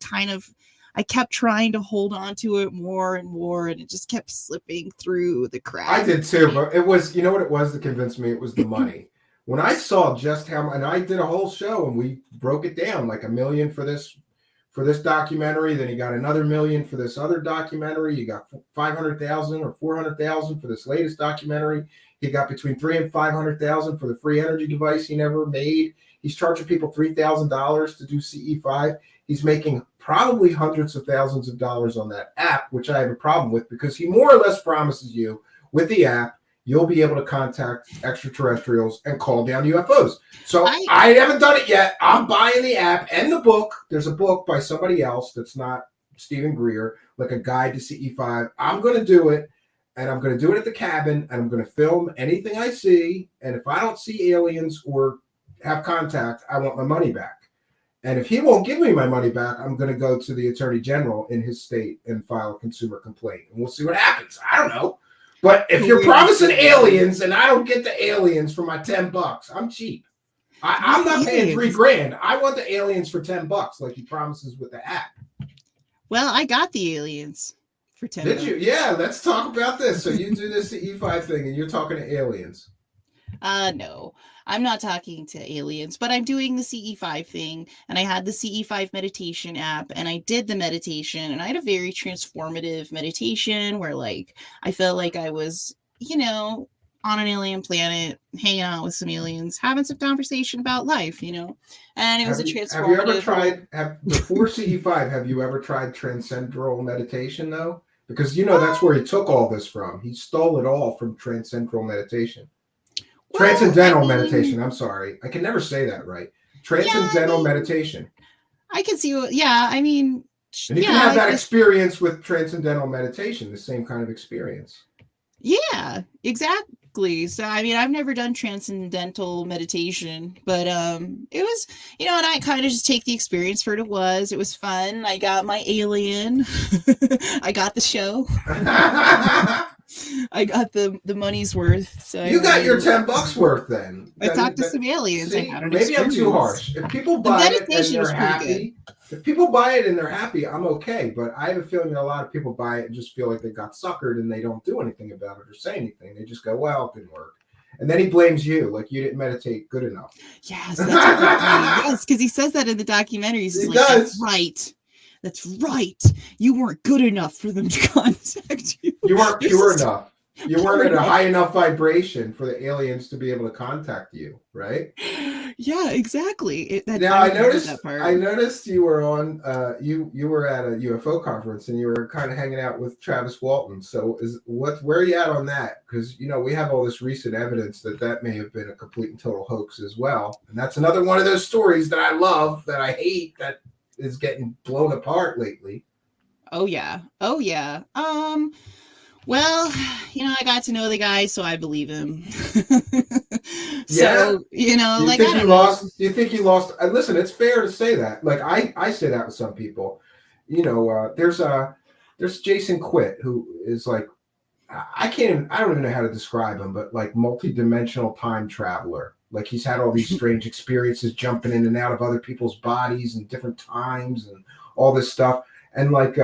I kept trying to hold on to it more and more, and it just kept slipping through the cracks. I did too, but it was, what it was that convinced me? It was the money. When I saw just how, and I did a whole show and we broke it down, like $1 million for this documentary. Then he got another $1 million for this other documentary. You got $500,000 or $400,000 for this latest documentary. He got between $300,000 and $500,000 for the free energy device he never made. He's charging people $3,000 to do CE5. He's making probably hundreds of thousands of dollars on that app, which I have a problem with, because he more or less promises you with the app, you'll be able to contact extraterrestrials and call down UFOs. So I haven't done it yet. I'm buying the app and the book. There's a book by somebody else that's not Stephen Greer, like a guide to CE5. I'm going to do it, and I'm going to do it at the cabin, and I'm going to film anything I see. And if I don't see aliens or have contact, I want my money back. And if he won't give me my money back, I'm going to go to the attorney general in his state and file a consumer complaint. And we'll see what happens. I don't know. But if you're promising aliens and I don't get the aliens for my $10, I'm cheap. I'm not paying $3,000. I want the aliens for $10, like he promises with the app. Well, I got the aliens for $10. Did you? Yeah, let's talk about this. So you do this E5 thing and you're talking to aliens. No, I'm not talking to aliens, but I'm doing the CE5 thing, and I had the CE5 meditation app, and I did the meditation, and I had a very transformative meditation where I felt like I was, on an alien planet, hanging out with some aliens, having some conversation about life, you know. And it was a transformative. Have you ever tried before CE5? Have you ever tried transcendental meditation though? Because you know that's where he took all this from. He stole it all from transcendental meditation. Transcendental meditation. I'm sorry, I can never say that right. Transcendental meditation. I can see what. Yeah, I mean, and you can have that experience with transcendental meditation, the same kind of experience. Yeah, exactly. So, I mean, I've never done transcendental meditation, but it was, you know, and I kind of just take the experience for what it was. It was fun. I got my alien. I got the show. I got the money's worth. So you got your $10 worth then. I talked to some aliens. See, maybe I'm too harsh. If people buy it and they're happy, if people buy it and they're happy, I'm okay. But I have a feeling that a lot of people buy it and just feel like they got suckered and they don't do anything about it or say anything. They just go, well, it didn't work. And then he blames you, like you didn't meditate good enough. Yes, that's yes, because he says that in the documentary. He's like, that's right. That's right. You weren't good enough for them to contact you. You weren't pure enough. You weren't at a high enough vibration for the aliens to be able to contact you, right? Yeah, exactly. I noticed you were on. You were at a UFO conference and you were kind of hanging out with Travis Walton. So where are you at on that? Because you know we have all this recent evidence that may have been a complete and total hoax as well. And that's another one of those stories that I love that I hate that is getting blown apart lately. Oh yeah. Well, you know, I got to know the guy, so I believe him. So, you know, Do you think you lost? Listen, it's fair to say that. Like I say that with some people. You know, there's Jason Quitt, who is like, I don't even know how to describe him, but like multi-dimensional time traveler. Like he's had all these strange experiences jumping in and out of other people's bodies and different times and all this stuff. And like,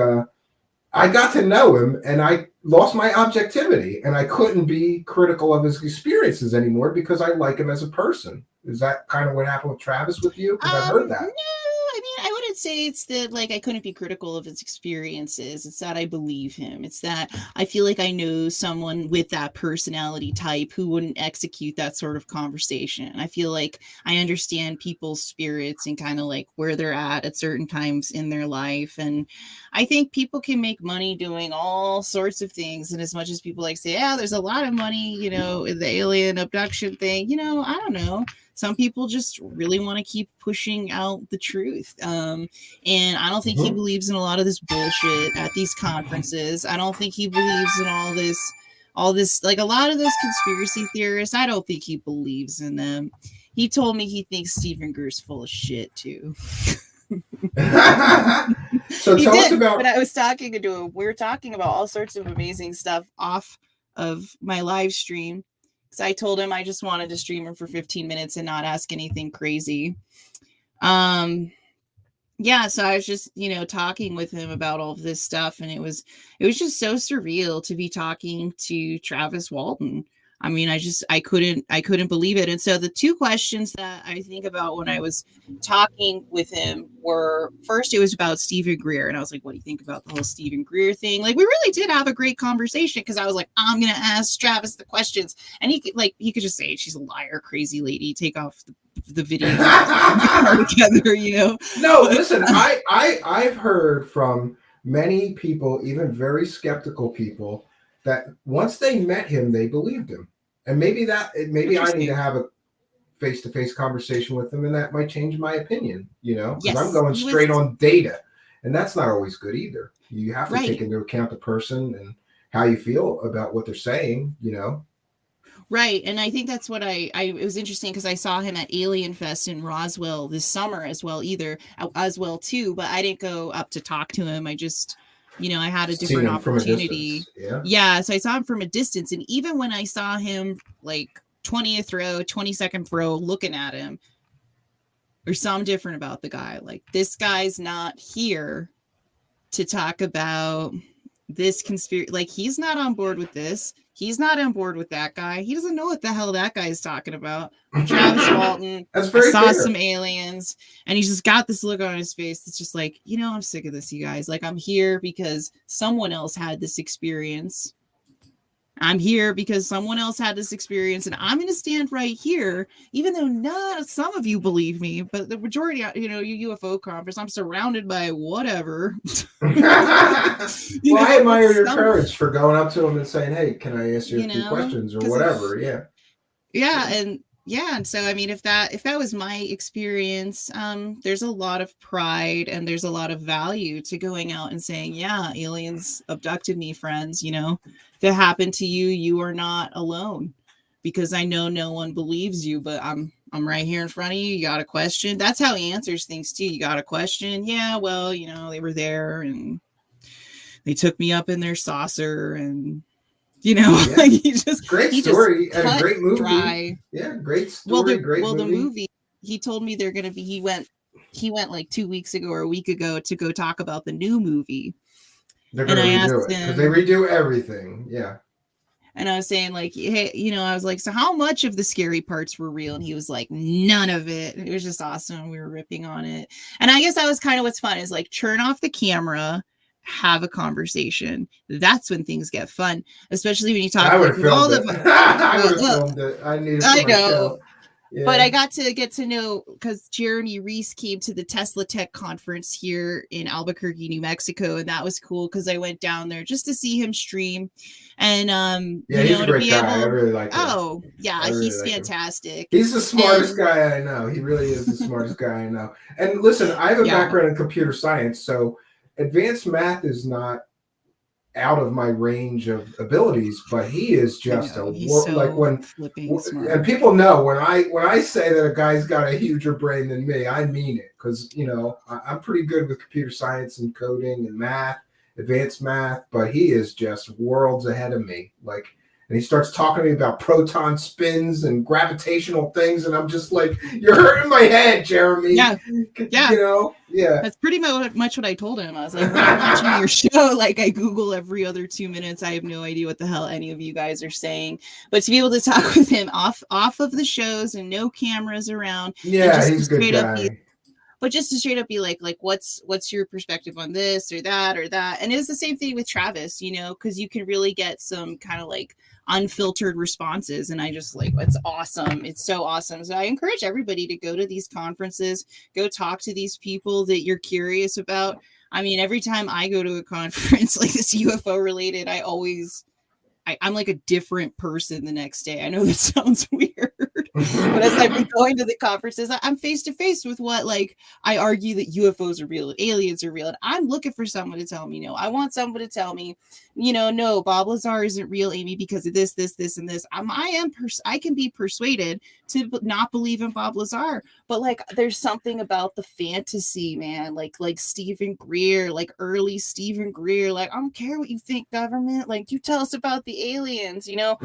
I got to know him and I lost my objectivity and I couldn't be critical of his experiences anymore because I like him as a person. Is that kind of what happened with Travis with you? Because I've heard that. No, I mean, I wouldn't say it's that like I couldn't be critical of his experiences. It's that I believe him. It's that I feel like I know someone with that personality type who wouldn't execute that sort of conversation. I feel like I understand people's spirits and kind of like where they're at certain times in their life. And I think people can make money doing all sorts of things. And as much as people like say, yeah, there's a lot of money, you know, in the alien abduction thing, you know, I don't know. Some people just really want to keep pushing out the truth. And I don't think he believes in a lot of this bullshit at these conferences. I don't think he believes in all this, like a lot of those conspiracy theorists. I don't think he believes in them. He told me he thinks Stephen Greer's full of shit too. So tell us about. When I was talking to him, we were talking about all sorts of amazing stuff off of my live stream. So I told him I just wanted to stream him for 15 minutes and not ask anything crazy. Yeah, so I was just, you know, talking with him about all of this stuff, and it was just so surreal to be talking to Travis Walton. I mean, I couldn't believe it. And so the two questions that I think about when I was talking with him were, first, it was about Stephen Greer. And I was like, what do you think about the whole Stephen Greer thing? Like, we really did have a great conversation because I was like, I'm going to ask Travis the questions. And he could just say, she's a liar, crazy lady, take off the video together, you know? No, listen, I've heard from many people, even very skeptical people, that once they met him, they believed him. And maybe I need to have a face-to-face conversation with him, and that might change my opinion, you know? Because I'm going straight on data, and that's not always good either. You have to take into account the person and how you feel about what they're saying, you know? Right. And I think that's what it was interesting because I saw him at Alien Fest in Roswell this summer as well too, but I didn't go up to talk to him. I just, you know, I had a different opportunity. Yeah. So I saw him from a distance. And even when I saw him like 20th row, 22nd row, looking at him, there's something different about the guy. Like, this guy's not here to talk about this conspiracy. Like, he's not on board with this. He's not on board with that guy. He doesn't know what the hell that guy is talking about. Travis Walton. That's very saw fair. Some aliens, and he's just got this look on his face. It's just like, you know, I'm sick of this, you guys. Like, I'm here because someone else had this experience. I'm here because someone else had this experience, and I'm going to stand right here, even though some of you believe me, but the majority, you UFO conference, I'm surrounded by whatever. Well, I admire your courage for going up to them and saying, "Hey, can I ask you a few questions or whatever?" And so I mean, if that was my experience, there's a lot of pride and there's a lot of value to going out and saying, yeah, aliens abducted me, friends. If it happened to you, you are not alone, because I know no one believes you, but I'm right here in front of you. You got a question? That's how he answers things too. You got a question? Yeah, well, they were there and they took me up in their saucer, and like he just great story and a great movie. Dry. Yeah, great story. Great movie. The movie, he told me they're gonna be. He went like 2 weeks ago or a week ago to go talk about the new movie. They're gonna redo it because they redo everything. Yeah. And I was saying, like, hey, I was like, so how much of the scary parts were real? And he was like, none of it. It was just awesome. We were ripping on it. And I guess that was kind of what's fun, is like, turn off the camera, have a conversation. That's when things get fun, especially when you talk. I would have filmed it. I would have filmed it. I need it for myself. Yeah. But I got to get to know, because Jeremy Reese came to the Tesla Tech conference here in Albuquerque, New Mexico, and that was cool because I went down there just to see him stream. And he's a great guy. I really like him. Oh yeah, really he's fantastic. He's the smartest guy I know. He really is the smartest guy I know. And listen, I have a background in computer science, so advanced math is not out of my range of abilities, but he is just and people know when I say that a guy's got a huger brain than me, I mean it, because I'm pretty good with computer science and coding and math, advanced math, but he is just worlds ahead of me. And he starts talking to me about proton spins and gravitational things, and I'm just like, you're hurting my head, Jeremy. Yeah. Yeah. That's pretty much what I told him. I was like, when I'm watching your show, like, I Google every other 2 minutes. I have no idea what the hell any of you guys are saying. But to be able to talk with him off of the shows and no cameras around. Yeah, he's a good guy. But just to straight up be like, what's your perspective on this or that or that? And it was the same thing with Travis, because you can really get some kind of like unfiltered responses. And I just like, it's awesome. It's so awesome. So I encourage everybody to go to these conferences, go talk to these people that you're curious about. I mean, every time I go to a conference like this UFO related, I'm like a different person the next day. I know that sounds weird, but as I've been going to the conferences, I'm face to face with what, like, I argue that UFOs are real, aliens are real, and I'm looking for someone to tell me no. I want someone to tell me, no, Bob Lazar isn't real, Amy, because of this, and this. I can be persuaded to not believe in Bob Lazar, but like, there's something about the fantasy, man. Like Stephen Greer, like early Stephen Greer. Like, I don't care what you think, government. Like, you tell us about the aliens, like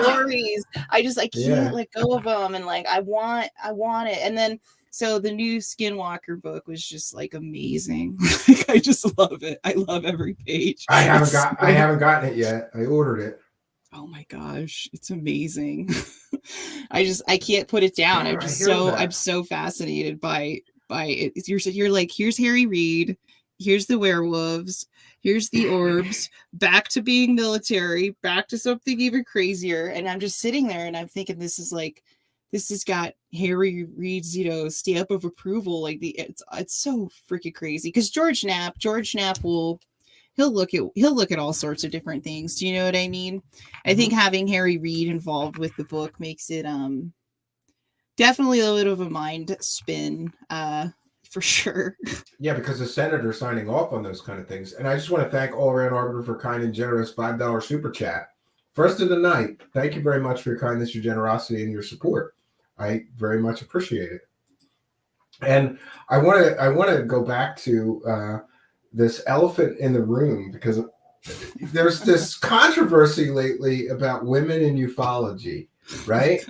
stories. I can't let go of them, and like I want it. And then so the new Skinwalker book was just like amazing. Like, I just love it. I love every page. I haven't gotten it yet. I ordered it. Oh my gosh, it's amazing. I can't put it down. I'm so fascinated by it. You're like, here's Harry Reid, here's the werewolves, here's the orbs, back to being military, back to something even crazier. And I'm just sitting there and I'm thinking, this has got Harry Reid's, stamp of approval. Like, it's so freaking crazy. Because George Knapp he'll look at all sorts of different things. Do you know what I mean? Mm-hmm. I think having Harry Reid involved with the book makes it definitely a little bit of a mind spin, for sure. Yeah, because the senator's signing off on those kind of things. And I just want to thank All Around Arbiter for kind and generous $5 super chat. First of the night. Thank you very much for your kindness, your generosity, and your support. I very much appreciate it. And I want to go back to this elephant in the room, because there's this controversy lately about women in ufology, right?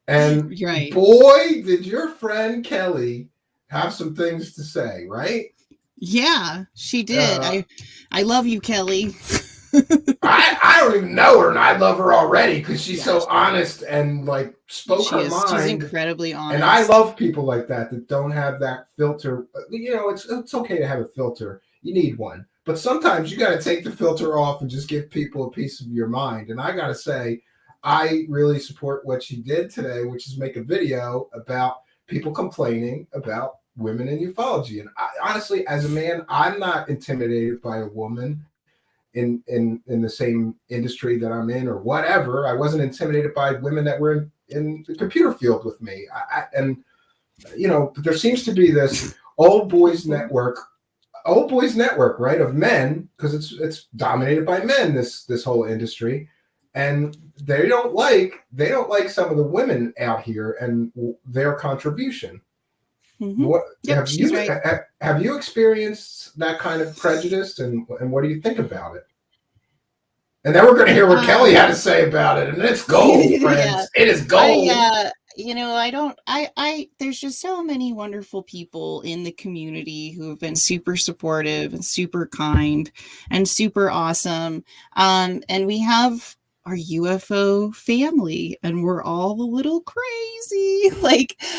And right. Boy, did your friend Kelly have some things to say, right? Yeah, she did. I love you, Kelly. I don't even know her, and I love her already because she's so honest and like spoke her mind. She's incredibly honest, and I love people like that don't have that filter. It's okay to have a filter. You need one, But sometimes you got to take the filter off and just give people a piece of your mind. And I got to say, I really support what she did today, which is make a video about people complaining about women in ufology. And honestly, as a man, I'm not intimidated by a woman in the same industry that I'm in or whatever. I wasn't intimidated by women that were in the computer field with me. And there seems to be this old boys network, right, of men, because it's dominated by men, this whole industry, and they don't like some of the women out here and their contribution. What yep, have you experienced that kind of prejudice, and what do you think about it? And then we're going to hear what Kelly had to say about it, and it's gold, friends. It is gold. There's just so many wonderful people in the community who have been super supportive and super kind and super awesome. And we have our UFO family, and we're all a little crazy.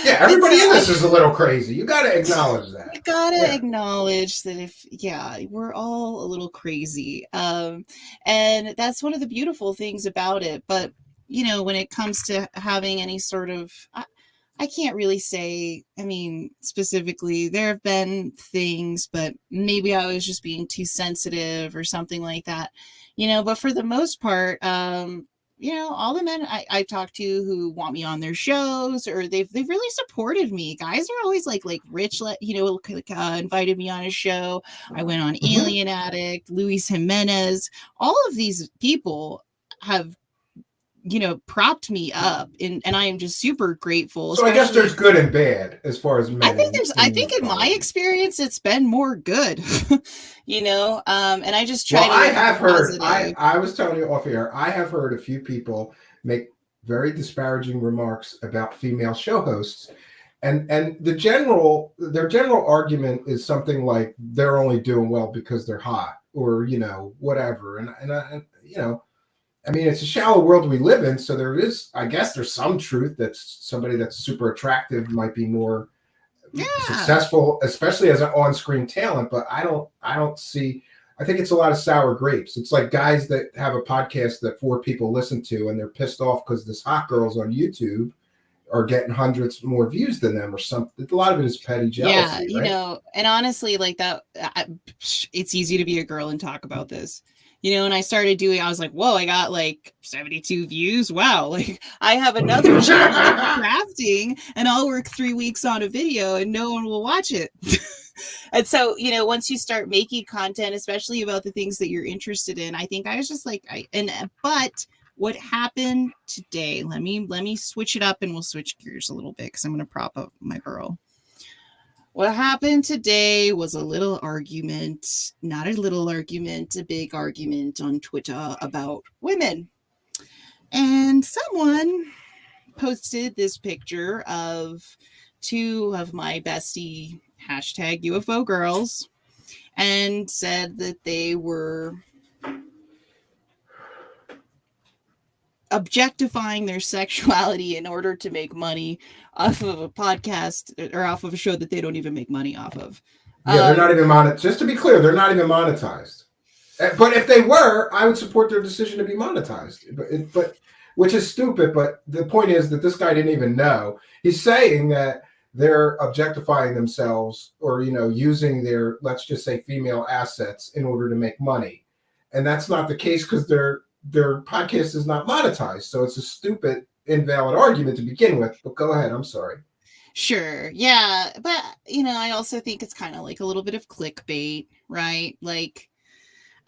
Everybody in this is a little crazy. You got to acknowledge that. You got to acknowledge that we're all a little crazy. And that's one of the beautiful things about it. But, when it comes to having any sort of, I can't really say, specifically, there have been things, but maybe I was just being too sensitive or something like that. But for the most part, all the men I've talked to who want me on their shows, or they've really supported me. Guys are always like Rich, invited me on his show. I went on Alien Addict, Luis Jimenez. All of these people have, propped me up, and I am just super grateful. So I guess there's good and bad as far as men. I think in my experience, it's been more good, and I just try to. I have heard, I was telling you off air, I have heard a few people make very disparaging remarks about female show hosts. And their general argument is something like they're only doing well because they're hot, or, whatever. And it's a shallow world we live in. So there's some truth that somebody that's super attractive might be more successful, especially as an on-screen talent. But I think it's a lot of sour grapes. It's like guys that have a podcast that 4 people listen to, and they're pissed off because this hot girl's on YouTube are getting hundreds more views than them or something. A lot of it is petty jealousy. Yeah, and honestly, like that, it's easy to be a girl and talk about this. And I started doing, I was like, whoa, I got like 72 views. Wow. Like I have another channel crafting, and I'll work 3 weeks on a video and no one will watch it. And so, once you start making content, especially about the things that you're interested in, I think I was just like, but what happened today, let me switch it up, and we'll switch gears a little bit, because I'm going to prop up my girl. What happened today was a little argument, not a little argument, a big argument on Twitter about women. And someone posted this picture of 2 of my bestie #UFO girls, and said that they were objectifying their sexuality in order to make money off of a podcast or off of a show that they don't even make money off of. They're not even monetized. Just to be clear, they're not even monetized. But if they were, I would support their decision to be monetized. But which is stupid. But the point is that this guy didn't even know. He's saying that they're objectifying themselves, or using their, let's just say, female assets in order to make money, and that's not the case, because their podcast is not monetized. So it's a stupid, invalid argument to begin with. But go ahead. I'm sorry. Sure. Yeah. But, I also think it's kind of like a little bit of clickbait, right? Like,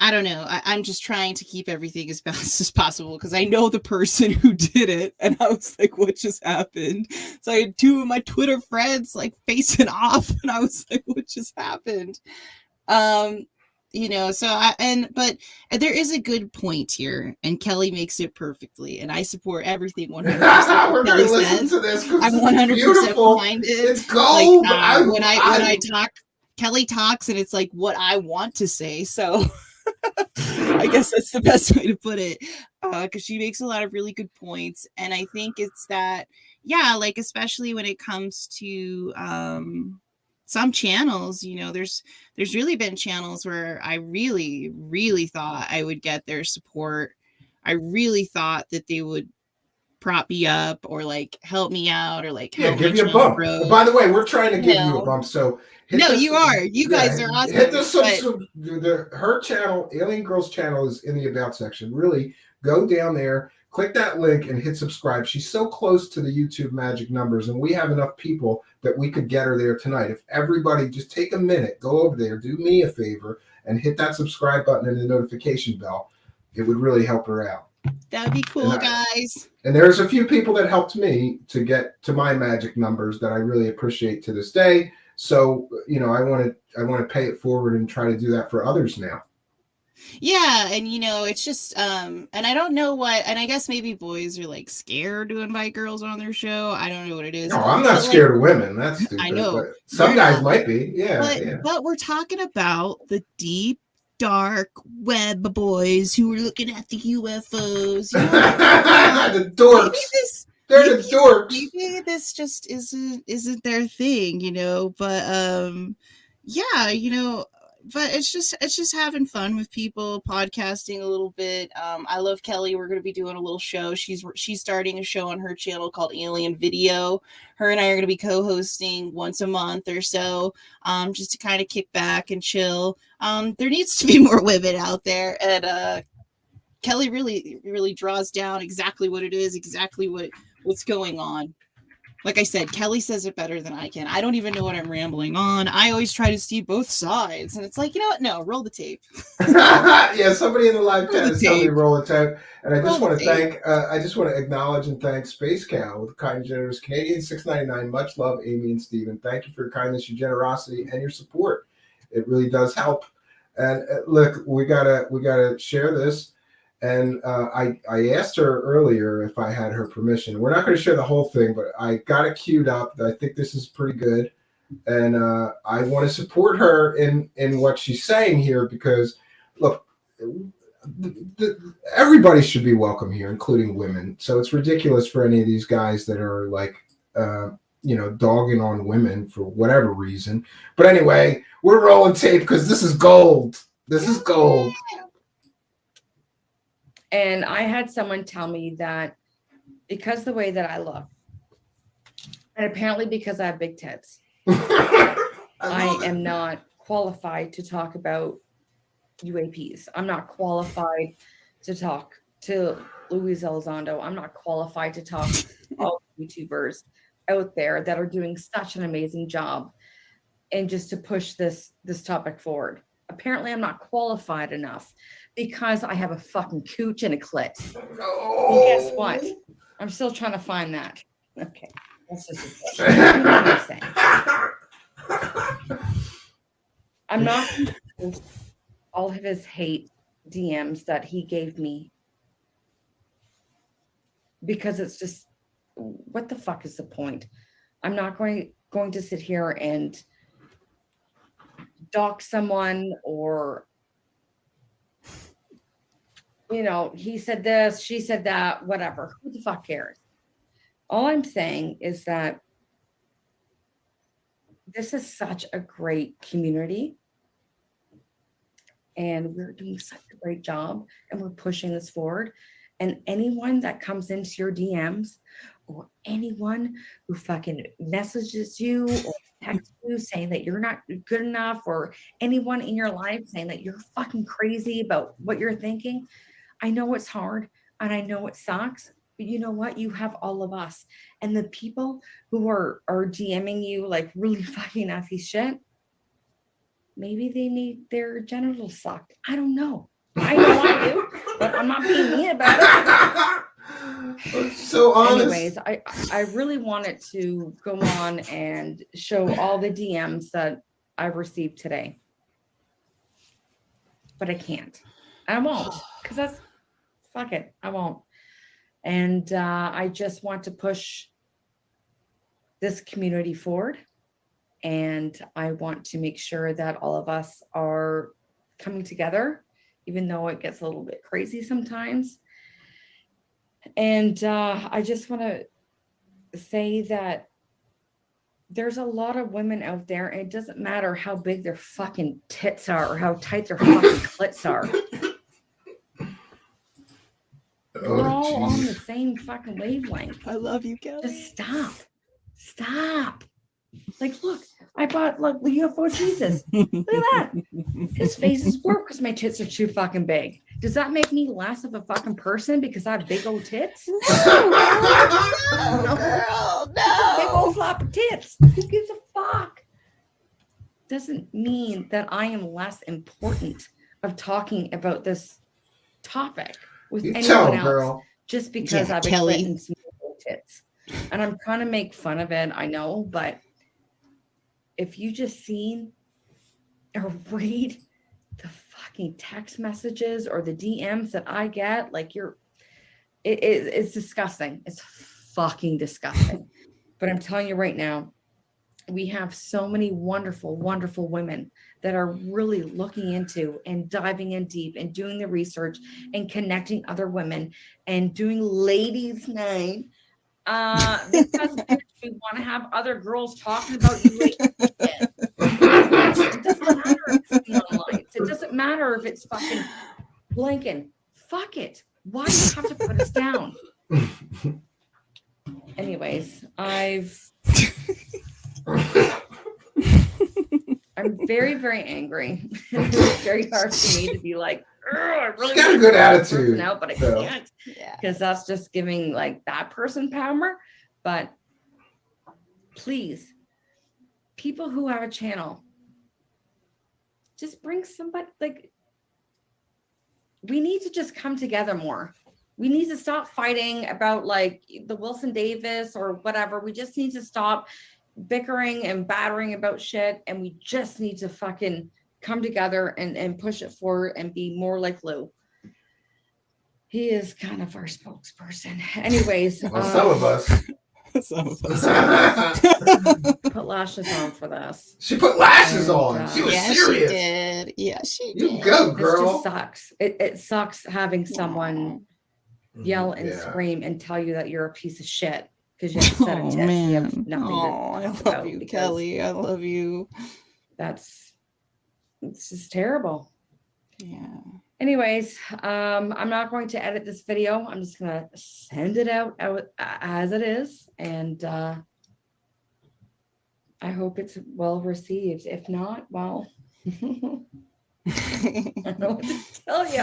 I don't know. I'm just trying to keep everything as balanced as possible, because I know the person who did it. And I was like, what just happened? So I had 2 of my Twitter friends like facing off, and I was like, what just happened? But there is a good point here, and Kelly makes it perfectly, and I support everything 100%. We're going to listen to this, because I'm 100% behind it. It's gold. When I talk, Kelly talks, and it's like what I want to say. So I guess that's the best way to put it, because she makes a lot of really good points, and I think it's that, especially when it comes to some channels, you know, there's really been channels where I really, really thought I would get their support. I really thought that they would prop me up or like help me out or like help give my you a channel bump. grow. By the way, we're trying to give you a bump. So no, you are. You guys are awesome. Hit her channel, Alien Girl's channel is in the About section. Really go down there, click that link and hit subscribe. She's so close to the YouTube magic numbers, and we have enough people that we could get her there tonight. If everybody just take a minute, go over there, do me a favor, and hit that subscribe button and the notification bell, it would really help her out. That'd be cool, guys. And there's a few people that helped me to get to my magic numbers that I really appreciate to this day. So, you know, I want to pay it forward and try to do that for others now. Yeah, and you know, it's just and I don't know what, and I guess maybe boys are like scared to invite girls on their show. I don't know what it is. No, I'm not scared of women. That's stupid. I know. But some guys might be. Yeah, but we're talking about the deep, dark web boys who are looking at the UFOs. You know? The dorks. They're the dorks. Maybe this just isn't their thing, you know. But yeah, you know. But it's just having fun with people, podcasting a little bit. I love Kelly. We're going to be doing a little show. She's starting a show on her channel called Alien Video. Her and I are going to be co-hosting once a month or so, just to kind of kick back and chill. There needs to be more women out there, and Kelly really draws down exactly what it is, exactly what's going on. Like I said, Kelly says it better than I can. I don't even know what I'm rambling on. I always try to see both sides. And it's like, you know what? No, roll the tape. Yeah, somebody in the live chat is telling me roll the tape. And I just want to acknowledge and thank Space Cow with kind and generous Canadian $6.99. Much love, Amy and Stephen. Thank you for your kindness, your generosity, and your support. It really does help. And look, we gotta share this. And I asked her earlier if I had her permission. We're not going to share the whole thing, but I got it queued up. I think this is pretty good. And I want to support her in what she's saying here because, look, everybody should be welcome here, including women. So it's ridiculous for any of these guys that are like, dogging on women for whatever reason. But anyway, we're rolling tape because this is gold. This is gold. And I had someone tell me that because the way that I look, and apparently because I have big tits, I am not qualified to talk about UAPs. I'm not qualified to talk to Lue Elizondo. I'm not qualified to talk to all YouTubers out there that are doing such an amazing job and just to push this topic forward. Apparently, I'm not qualified enough because I have a fucking cooch and a clit. And guess what? I'm still trying to find that. Okay. That's just what I'm not going to post all of his hate DMs that he gave me because it's just, what the fuck is the point? I'm not going to sit here and dock someone or, you know, he said this, she said that, whatever. Who the fuck cares? All I'm saying is that this is such a great community and we're doing such a great job and we're pushing this forward. And anyone that comes into your DMs or anyone who fucking messages you or texts you saying that you're not good enough, or anyone in your life saying that you're fucking crazy about what you're thinking, I know it's hard and I know it sucks, but you know what? You have all of us. And the people who are DMing you like really fucking nasty shit, maybe they need their genitals sucked. I don't know. I know I do, but I'm not being mean about it. So honest. Anyways, I really wanted to go on and show all the DMs that I've received today, but I can't. I won't, because that's, fuck it, I won't. And I just want to push this community forward, and I want to make sure that all of us are coming together, even though it gets a little bit crazy sometimes. And I just want to say that there's a lot of women out there, and it doesn't matter how big their fucking tits are or how tight their fucking clits are. We're all on the same fucking wavelength. I love you, Kelly. Just stop. Like, look, I bought the UFO Jesus. Look at that. His face is warped because my tits are too fucking big. Does that make me less of a fucking person because I have big old tits? No, girl, no. Big old flop of tits. Who gives a fuck? Doesn't mean that I am less important of talking about this topic with anyone else, girl. just because I've been some old tits. And I'm trying to make fun of it, I know, but if you just seen or read the fucking text messages or the DMs that I get, like it's disgusting. It's fucking disgusting. But I'm telling you right now, we have so many wonderful, wonderful women that are really looking into and diving in deep and doing the research and connecting other women and doing ladies' night. Because we want to have other girls talking about you. It doesn't matter if it's neon lights. It doesn't matter if it's fucking blinking. Fuck it. Why do you have to put us down? Anyways, I'm very, very angry. It's very hard for me to be like, I really got a good attitude now, but I can't, because that's just giving like that person power. But please, people who have a channel, just bring somebody. Like, we need to just come together more. We need to stop fighting about like the Wilson Davis or whatever. We just need to stop bickering and battering about shit, and we just need to fucking come together and push it forward and be more like Lue. He is kind of our spokesperson. Anyways, well, some of us. Put lashes on for this. She put lashes on. She was serious. She did. Yeah, she did. You go, girl. It just sucks. It sucks having someone yell and scream and tell you that you're a piece of shit because you have to set a test. You have nothing I love you, Kelly. I love you. It's just terrible. Yeah. Anyways, I'm not going to edit this video. I'm just going to send it out as it is. And I hope it's well received. If not, well, I don't know what to tell you.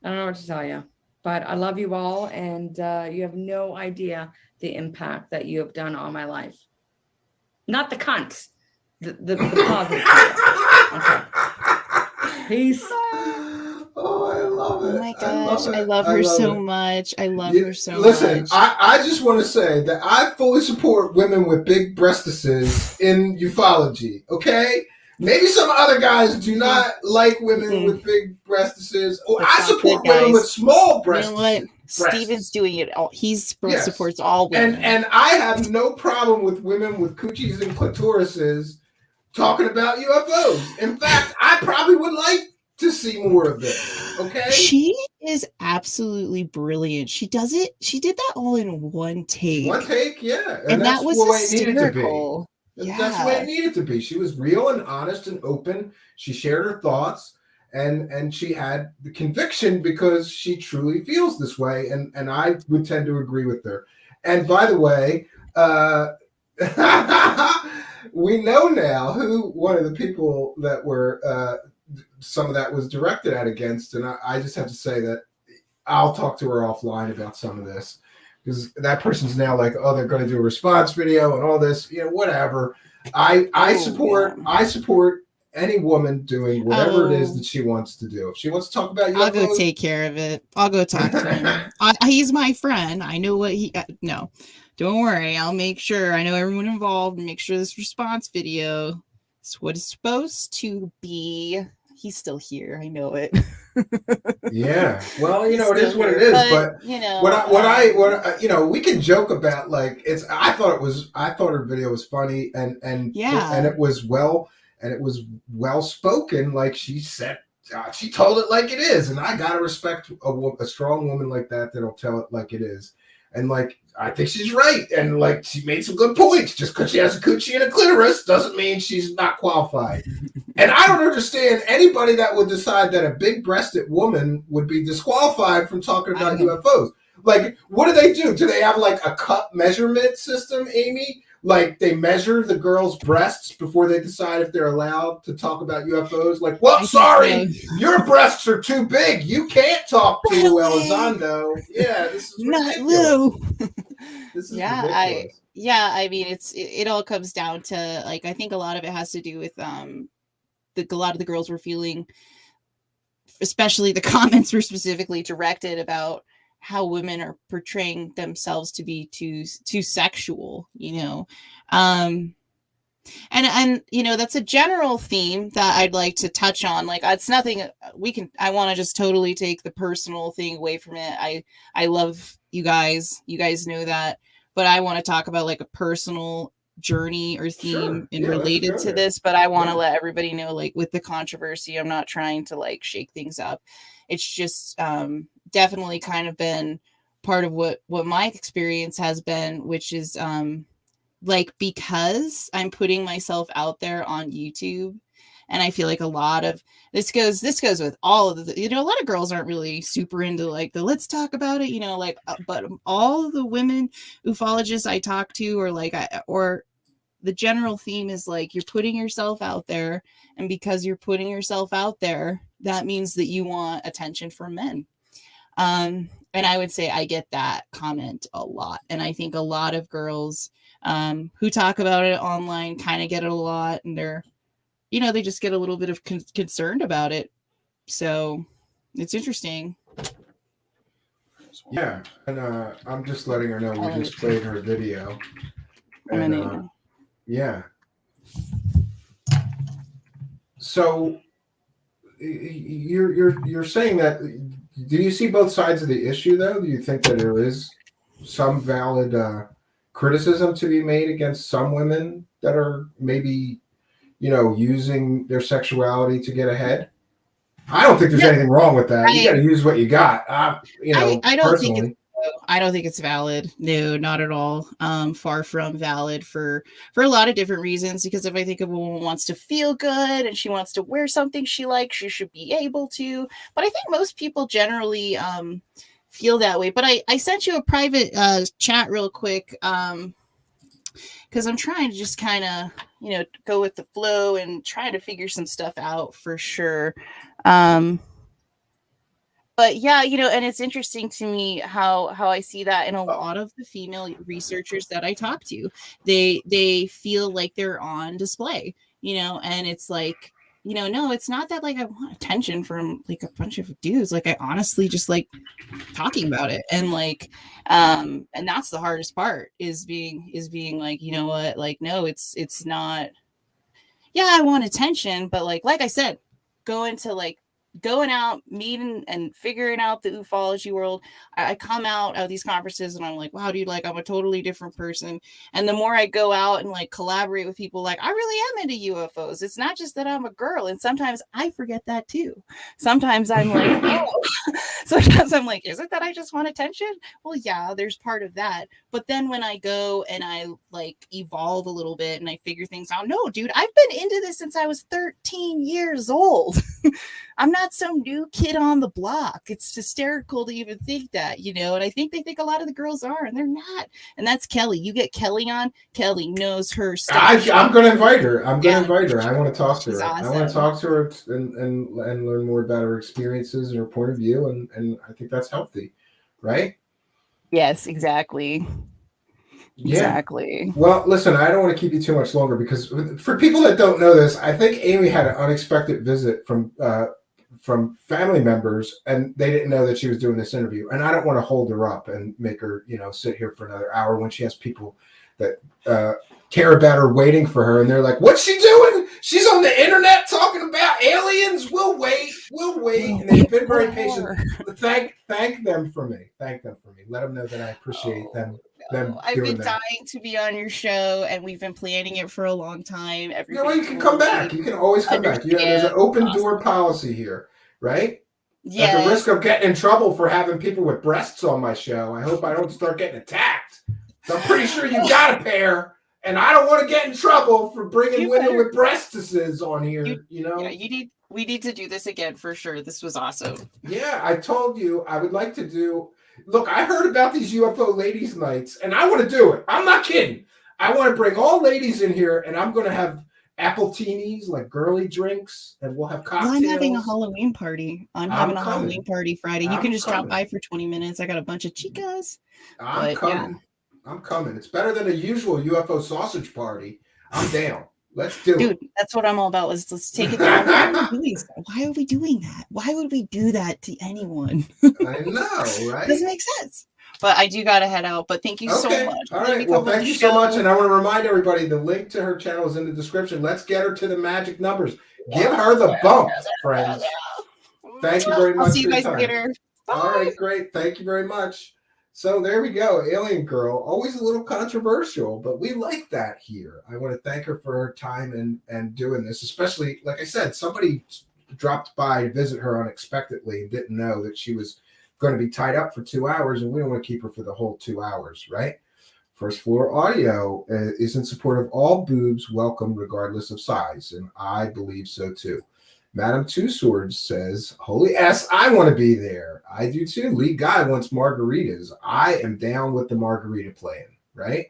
I don't know what to tell you. But I love you all. And you have no idea the impact that you have done on my life. Not the cunts. The positive. Okay. Peace. Oh, I love it. Oh my gosh, I love her so much. I love her so much. Listen, I just want to say that I fully support women with big breastises in ufology, okay? Maybe some other guys do not like women with big breastises. Or I support women with small breastises. You know what? Steven's doing it all. He supports all women. And I have no problem with women with coochies and clitorises talking about UFOs. In fact, I probably would like to see more of this. Okay. She is absolutely brilliant. She does it. She did that all in one take. One take, yeah. And that was hysterical. Yeah. That's the way it needed to be. She was real and honest and open. She shared her thoughts, and she had the conviction because she truly feels this way. And I would tend to agree with her. And by the way, we know now who one of the people that were some of that was directed at against. And I just have to say that I'll talk to her offline about some of this, because that person's now like, oh, they're going to do a response video and all this, whatever. I support any woman doing whatever it is that she wants to do. If she wants to talk about UFOs, I'll go take care of it. I'll go talk to him. He's my friend. I know what no, don't worry. I'll make sure I know everyone involved and make sure this response video is what it's supposed to be. He's still here. I know it. Yeah. Well, it is what it is. But what I we can joke about, like, I thought her video was funny and it was well spoken. Like she said, she told it like it is, and I gotta respect a strong woman like that'll tell it like it is. And like, I think she's right. And like, she made some good points. Just because she has a coochie and a clitoris doesn't mean she's not qualified. And I don't understand anybody that would decide that a big-breasted woman would be disqualified from talking about UFOs. Like, what do? Do they have like a cup measurement system, Amy? Like, they measure the girls' breasts before they decide if they're allowed to talk about UFOs? Like, well, sorry, your breasts are too big. You can't talk to Lue Elizondo. Yeah, this is not ridiculous. Lue. This is ridiculous. I mean, it all comes down to, like, I think a lot of it has to do with a lot of the girls were feeling, especially the comments were specifically directed about how women are portraying themselves to be too sexual, you know. And you know, that's a general theme that I'd like to touch on. Like, it's nothing I want to just totally take the personal thing away from it. I love you guys know that, but I want to talk about like a personal journey or theme related to this. But I want to let everybody know, like, with the controversy, I'm not trying to like shake things up. It's just definitely kind of been part of what my experience has been, which is like, because I'm putting myself out there on YouTube, and I feel like a lot of this goes with all of the, you know, a lot of girls aren't really super into like the let's talk about it, you know, like, but all of the women ufologists I talk to, or like, or the general theme is like, you're putting yourself out there, and because you're putting yourself out there, that means that you want attention from men. And I would say I get that comment a lot. And I think a lot of girls who talk about it online kind of get it a lot, and they're, you know, they just get a little bit of concerned about it. So it's interesting. Yeah. And I'm just letting her know we just played her video. And yeah. So you're saying that, do you see both sides of the issue though? Do you think that there is some valid criticism to be made against some women that are maybe, you know, using their sexuality to get ahead? I don't think there's anything wrong with that. You got to use what you got. You know, I don't think it's valid. No, not at all. Far from valid for a lot of different reasons. Because if I think a woman wants to feel good and she wants to wear something she likes, she should be able to. But I think most people generally feel that way. But I sent you a private chat real quick because I'm trying to just kind of, you know, go with the flow and try to figure some stuff out for sure. But yeah, you know, and it's interesting to me how I see that in a lot of the female researchers that I talk to. They feel like they're on display, you know, and it's like, you know, no, it's not that like I want attention from like a bunch of dudes. Like, I honestly just like talking about it. And like, and that's the hardest part is being like, you know what, like, no, it's not, yeah, I want attention, but like I said, going out, meeting and figuring out the ufology world. I come out of these conferences and I'm like, wow, dude, like, I'm a totally different person. And the more I go out and like collaborate with people, like, I really am into UFOs. It's not just that I'm a girl. And sometimes I forget that too. Sometimes I'm like, oh, sometimes I'm like, is it that I just want attention? Well, yeah, there's part of that. But then when I go and I like evolve a little bit and I figure things out, no, dude, I've been into this since I was 13 years old. I'm not some new kid on the block. It's hysterical to even think that, you know, and I think they think a lot of the girls are, and they're not. And that's Kelly. You get Kelly on. Kelly knows her stuff. I'm going to invite her. I want to talk to her. Awesome. I want to talk to her and learn more about her experiences and her point of view. And I think that's healthy, right? Yes, exactly. Yeah. Exactly. Well, listen, I don't want to keep you too much longer because for people that don't know this, I think Amy had an unexpected visit from family members, and they didn't know that she was doing this interview. And I don't want to hold her up and make her, you know, sit here for another hour when she has people that care about her waiting for her, and they're like, "What's she doing? She's on the internet talking about aliens. We'll wait. And they've been very patient. Thank them for me. Let them know that I appreciate them. I've been dying to be on your show, and we've been planning it for a long time. You can come back. You can always come back. There's an open door policy here, right? Yeah. At the risk of getting in trouble for having people with breasts on my show, I hope I don't start getting attacked. So I'm pretty sure you got a pair, and I don't want to get in trouble for bringing women with breastises on here. Yeah, we need to do this again for sure. This was awesome. Yeah, I told you I would like to do. Look, I heard about these UFO ladies' nights, and I want to do it. I'm not kidding. I want to bring all ladies in here, and I'm going to have appletinis, like girly drinks, and we'll have cocktails. Well, I'm having a Halloween party. I'm having a Halloween party Friday. You can just drop by for 20 minutes. I got a bunch of chicas. I'm coming. Yeah. I'm coming. It's better than a usual UFO sausage party. I'm down. Let's do it. Dude, that's what I'm all about. Let's take it down. Why are we doing that? Why would we do that to anyone? I know, right? Doesn't make sense. But I do got to head out. But thank you so much. All right. Well, thank you so much. And I want to remind everybody, the link to her channel is in the description. Let's get her to the magic numbers. Give her the bump, friends. Thank you very much. I'll see you guys later. Bye. All right, great. Thank you very much. So there we go. Alien Girl, always a little controversial, but we like that here. I want to thank her for her time and doing this, especially, like I said, somebody dropped by to visit her unexpectedly and didn't know that she was going to be tied up for 2 hours, and we don't want to keep her for the whole 2 hours, right? First Floor Audio is in support of all boobs welcome regardless of size, and I believe so too. Madam Two Swords says, holy ass, I want to be there. I do too. Lee Guy wants margaritas. I am down with the margarita plan, right?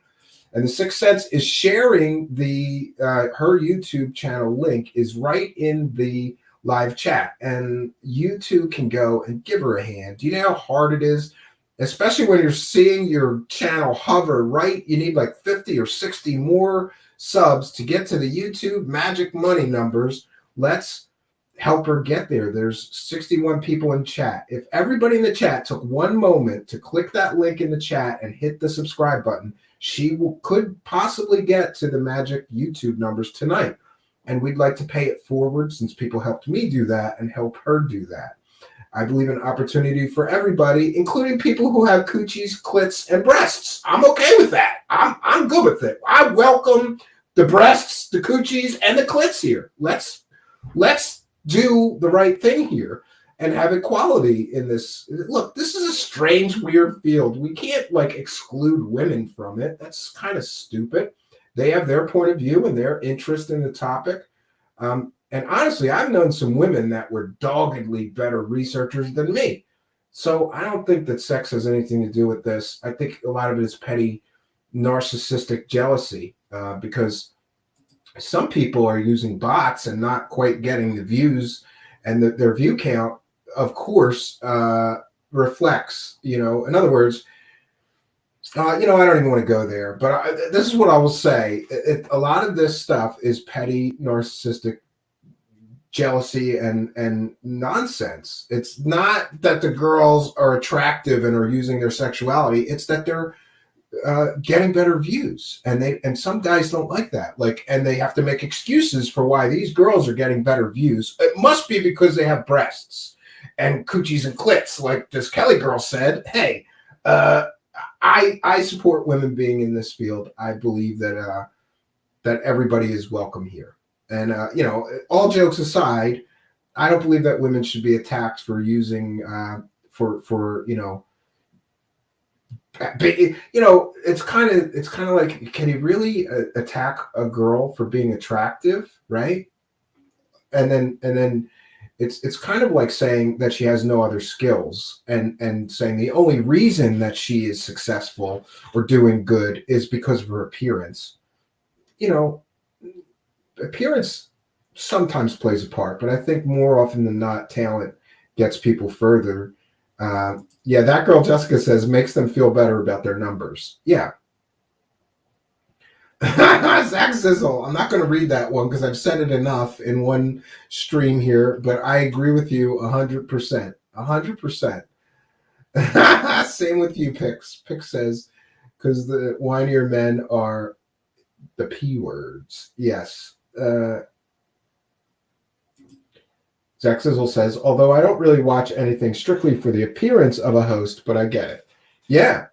And the Sixth Sense is sharing the her YouTube channel link is right in the live chat. And you too can go and give her a hand. Do you know how hard it is? Especially when you're seeing your channel hover right, you need like 50 or 60 more subs to get to the YouTube magic money numbers. Let's help her get there. There's 61 people in chat. If everybody in the chat took one moment to click that link in the chat and hit the subscribe button, she could possibly get to the magic YouTube numbers tonight. And we'd like to pay it forward since people helped me do that and help her do that. I believe in opportunity for everybody, including people who have coochies, clits, and breasts. I'm okay with that. I'm good with it. I welcome the breasts, the coochies, and the clits here. Let's do the right thing here and have equality in this. Look, this is a strange, weird field. We can't exclude women from it. That's kind of stupid. They have their point of view and their interest in the topic. And honestly, I've known some women that were doggedly better researchers than me. So I don't think that sex has anything to do with this. I think a lot of it is petty, narcissistic jealousy because some people are using bots and not quite getting the views, and their view count, of course, reflects, in other words, I don't even want to go there, but this is what I will say. A lot of this stuff is petty, narcissistic jealousy and nonsense. It's not that the girls are attractive and are using their sexuality. It's that they're getting better views, and some guys don't like that. And they have to make excuses for why these girls are getting better views. It must be because they have breasts and coochies and clits, like this Kelly girl said. Hey, I support women being in this field. I believe that everybody is welcome here. And all jokes aside, I don't believe that women should be attacked for using it's kind of like, can you really attack a girl for being attractive, right? And then it's kind of like saying that she has no other skills and saying the only reason that she is successful or doing good is because of her appearance. Appearance sometimes plays a part, but I think more often than not, talent gets people further. Yeah, that girl Jessica says makes them feel better about their numbers. Yeah. Zach Sizzle. I'm not going to read that one because I've said it enough in one stream here, but I agree with you 100%. 100%. Same with you, Pix. Pix says, because the whinier men are the P words. Yes. Zach Sizzle says, although I don't really watch anything strictly for the appearance of a host, but I get it. Yeah.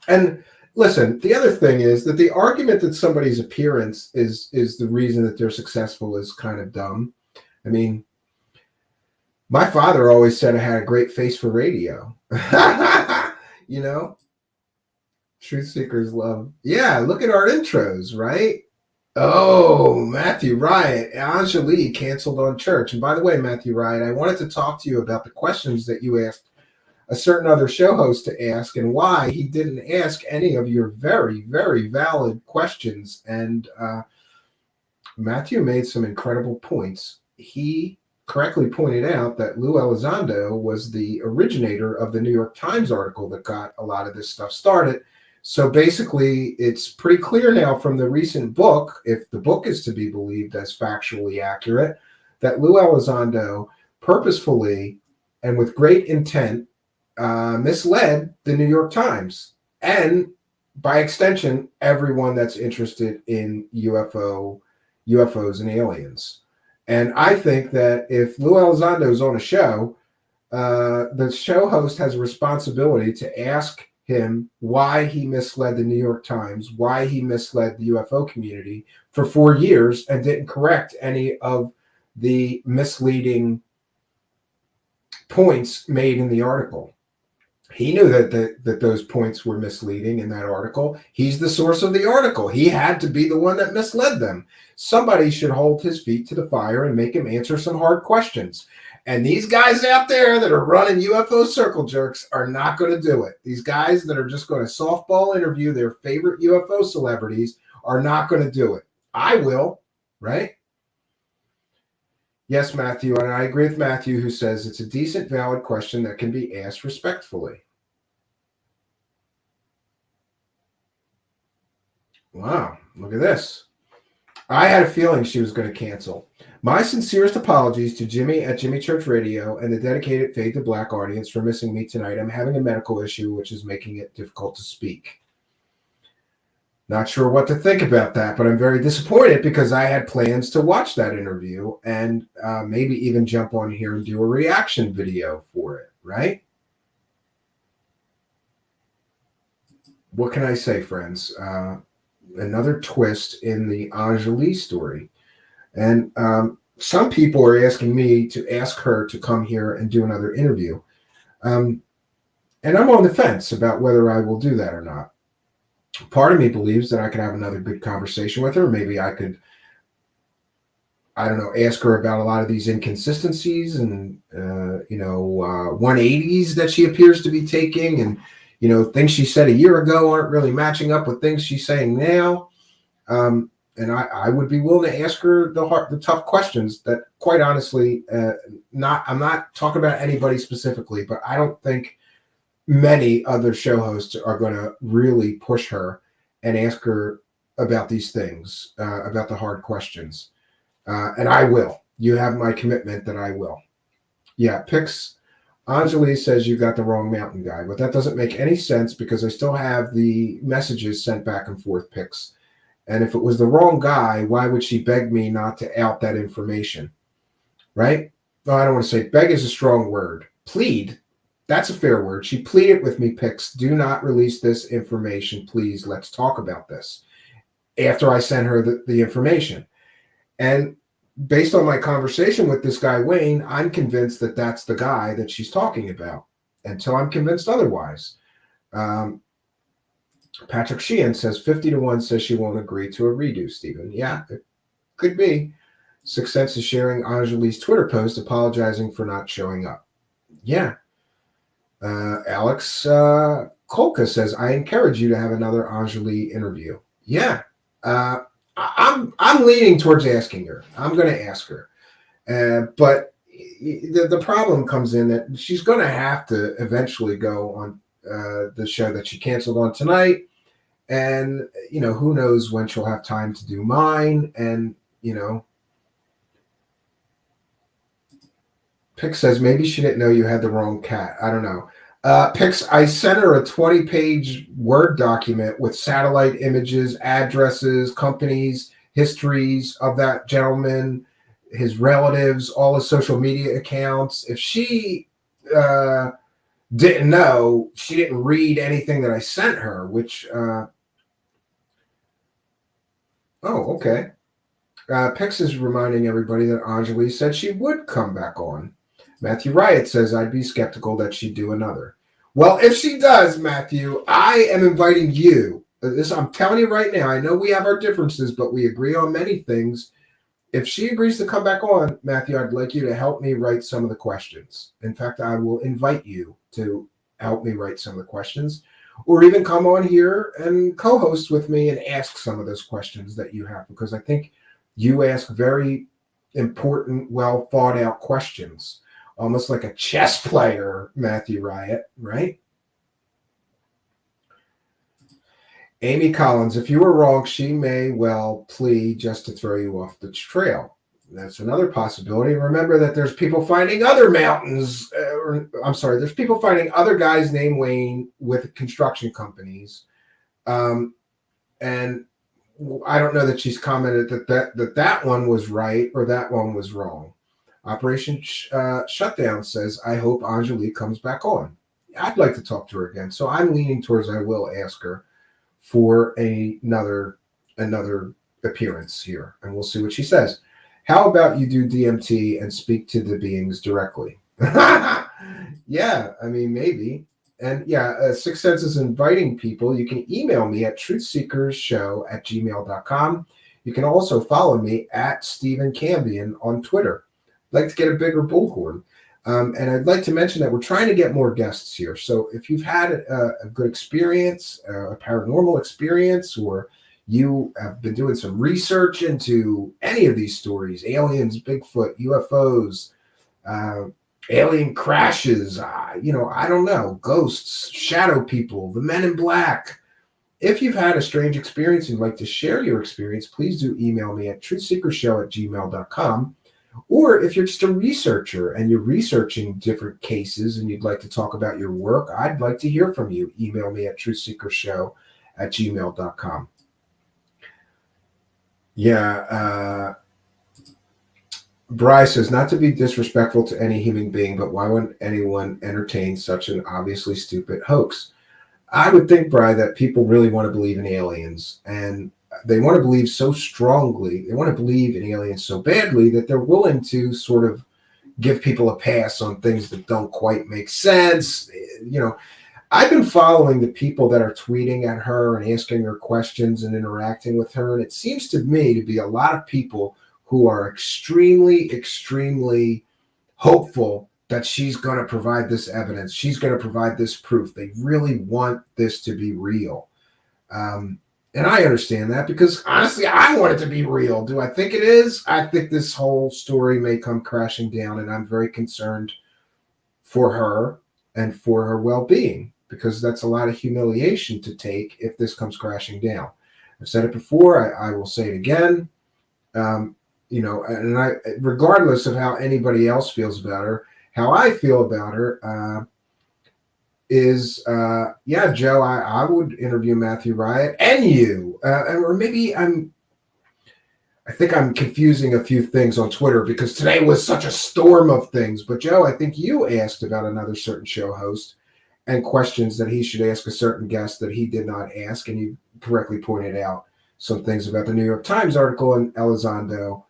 And listen, the other thing is that the argument that somebody's appearance is the reason that they're successful is kind of dumb. I mean, My father always said I had a great face for radio. You know, Truthseekers love. Yeah, look at our intros, right? Oh, Matthew Riot. Angeli canceled on church. And by the way, Matthew Riot, I wanted to talk to you about the questions that you asked a certain other show host to ask and why he didn't ask any of your very, very valid questions. And Matthew made some incredible points. He correctly pointed out that Lue Elizondo was the originator of the New York Times article that got a lot of this stuff started. So basically, it's pretty clear now from the recent book, if the book is to be believed as factually accurate, that Lue Elizondo purposefully and with great intent misled the New York Times and, by extension, everyone that's interested in UFOs and aliens. And I think that if Lue Elizondo is on a show, the show host has a responsibility to ask him why he misled the New York Times, why he misled the UFO community for 4 years and didn't correct any of the misleading points made in the article. He knew that those points were misleading in that article. He's the source of the article. He had to be the one that misled them. Somebody should hold his feet to the fire and make him answer some hard questions. And these guys out there that are running UFO circle jerks are not going to do it. These guys that are just going to softball interview their favorite UFO celebrities are not going to do it. I will, right? Yes, Matthew, and I agree with Matthew, who says it's a decent, valid question that can be asked respectfully. Wow, look at this. I had a feeling she was going to cancel. My sincerest apologies to Jimmy at Jimmy Church Radio and the dedicated Fade to Black audience for missing me tonight. I'm having a medical issue, which is making it difficult to speak. Not sure what to think about that, but I'm very disappointed because I had plans to watch that interview and maybe even jump on here and do a reaction video for it, right? What can I say, friends? Another twist in the Angeli story. And some people are asking me to ask her to come here and do another interview. And I'm on the fence about whether I will do that or not. Part of me believes that I could have another good conversation with her. Maybe I could, I don't know, ask her about a lot of these inconsistencies and, 180s that she appears to be taking. And, things she said a year ago aren't really matching up with things she's saying now. And I would be willing to ask her the tough questions that, quite honestly, I'm not talking about anybody specifically, but I don't think many other show hosts are going to really push her and ask her about these things, about the hard questions. And I will. You have my commitment that I will. Yeah, Pix. Anjali says you got the wrong mountain guy, but that doesn't make any sense because I still have the messages sent back and forth, Pix. And if it was the wrong guy, why would she beg me not to out that information? Right? No, I don't want to say beg is a strong word. Plead. That's a fair word. She pleaded with me, Pix, do not release this information. Please, let's talk about this. After I sent her the information. And based on my conversation with this guy, Wayne, I'm convinced that that's the guy that she's talking about until I'm convinced otherwise. Patrick Sheehan says 50-1 says she won't agree to a redo, Stephen. Yeah, it could be. Sixth Sense is sharing Anjali's Twitter post apologizing for not showing up. Yeah. Alex Kolka says, I encourage you to have another Anjali interview. Yeah. I'm leaning towards asking her. I'm going to ask her. But the problem comes in that she's going to have to eventually go on the show that she canceled on tonight. And, who knows when she'll have time to do mine. And, Pix says, maybe she didn't know you had the wrong cat. I don't know. Pix, I sent her a 20-page Word document with satellite images, addresses, companies, histories of that gentleman, his relatives, all his social media accounts. If she didn't know, she didn't read anything that I sent her, which, okay. Pix is reminding everybody that Anjali said she would come back on. Matthew Riot says, I'd be skeptical that she'd do another. Well, if she does, Matthew, I am inviting you. I'm telling you right now, I know we have our differences, but we agree on many things. If she agrees to come back on, Matthew, I'd like you to help me write some of the questions. In fact, I will invite you to help me write some of the questions, or even come on here and co-host with me and ask some of those questions that you have, because I think you ask very important, well thought out questions, almost like a chess player, Matthew Riot, right? Amy Collins, if you were wrong, she may well plea just to throw you off the trail. That's another possibility. Remember that there's people finding other mountains, there's people finding other guys named Wayne with construction companies. And I don't know that she's commented that one was right or that one was wrong. Operation Shutdown says, I hope Angelique comes back on. I'd like to talk to her again. So I'm leaning towards I will ask her for another appearance here, and we'll see what she says. How about you do DMT and speak to the beings directly? Yeah, I mean, maybe. And yeah, Sixth Sense is inviting people. You can email me at truthseekersshow@gmail.com. You can also follow me at Stephen Cambion on Twitter. I'd like to get a bigger bullhorn. And I'd like to mention that we're trying to get more guests here. So if you've had a good experience, a paranormal experience, or you have been doing some research into any of these stories, aliens, Bigfoot, UFOs, alien crashes, I don't know, ghosts, shadow people, the men in black. If you've had a strange experience and you'd like to share your experience, please do email me at truthseekershow@gmail.com. Or if you're just a researcher and you're researching different cases and you'd like to talk about your work, I'd like to hear from you. Email me at truthseekershow@gmail.com. Yeah. Bryce says, not to be disrespectful to any human being, but why would anyone entertain such an obviously stupid hoax? I would think, Bry, that people really want to believe in aliens, and they want to believe so strongly, they want to believe in aliens so badly that they're willing to sort of give people a pass on things that don't quite make sense. I've been following the people that are tweeting at her and asking her questions and interacting with her, and it seems to me to be a lot of people who are extremely, extremely hopeful that she's going to provide this evidence. She's going to provide this proof. They really want this to be real. And I understand that because, honestly, I want it to be real. Do I think it is? I think this whole story may come crashing down, and I'm very concerned for her and for her well-being, because that's a lot of humiliation to take if this comes crashing down. I've said it before. I will say it again. And I, regardless of how anybody else feels about her, how I feel about her is, Joe, I would interview Matthew Riot and you, or maybe I think I'm confusing a few things on Twitter because today was such a storm of things. But Joe, I think you asked about another certain show host and questions that he should ask a certain guest that he did not ask, and you correctly pointed out some things about the New York Times article and Elizondo.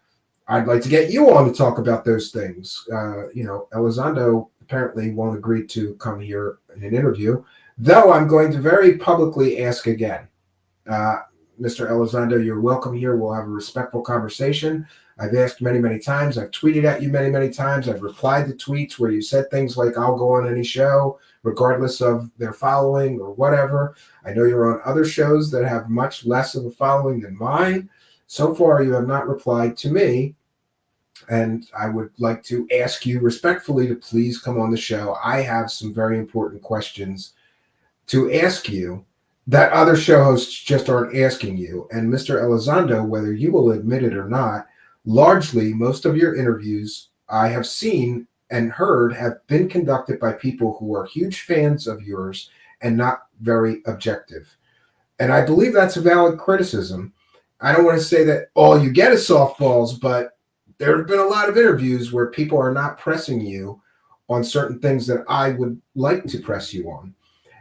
I'd like to get you on to talk about those things. Elizondo apparently won't agree to come here in an interview, though I'm going to very publicly ask again. Mr. Elizondo, you're welcome here. We'll have a respectful conversation. I've asked many, many times. I've tweeted at you many, many times. I've replied to tweets where you said things like, I'll go on any show, regardless of their following or whatever. I know you're on other shows that have much less of a following than mine. So far, you have not replied to me. And I would like to ask you respectfully to please come on the show. I have some very important questions to ask you that other show hosts just aren't asking you. And Mr. Elizondo, whether you will admit it or not, largely most of your interviews I have seen and heard have been conducted by people who are huge fans of yours and not very objective. And I believe that's a valid criticism. I don't want to say that all you get is softballs, but there have been a lot of interviews where people are not pressing you on certain things that I would like to press you on.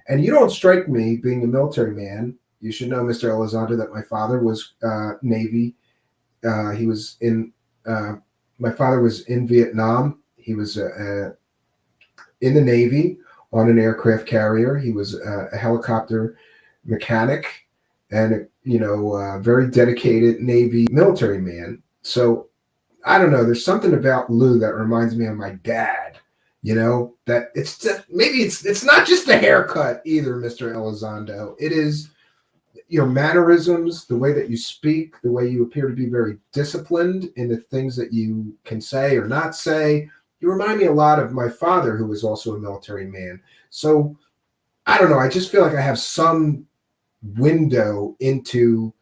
And you don't strike me, being a military man. You should know, Mr. Elizondo, that my father was Navy. My father was in Vietnam. He was in the Navy on an aircraft carrier. He was a helicopter mechanic and a very dedicated Navy military man. So I don't know. There's something about Lue that reminds me of my dad. That it's just, maybe it's not just the haircut either, Mr. Elizondo. It is your mannerisms, the way that you speak, the way you appear to be very disciplined in the things that you can say or not say. You remind me a lot of my father, who was also a military man. So I don't know. I just feel like I have some window into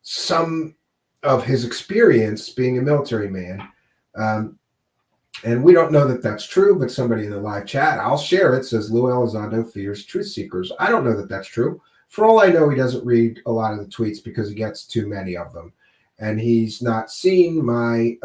some of his experience being a military man. And we don't know that that's true, but somebody in the live chat, I'll share it, says Lue Elizondo fears Truthseekers. I don't know that that's true. For all I know, he doesn't read a lot of the tweets because he gets too many of them. And he's not seen my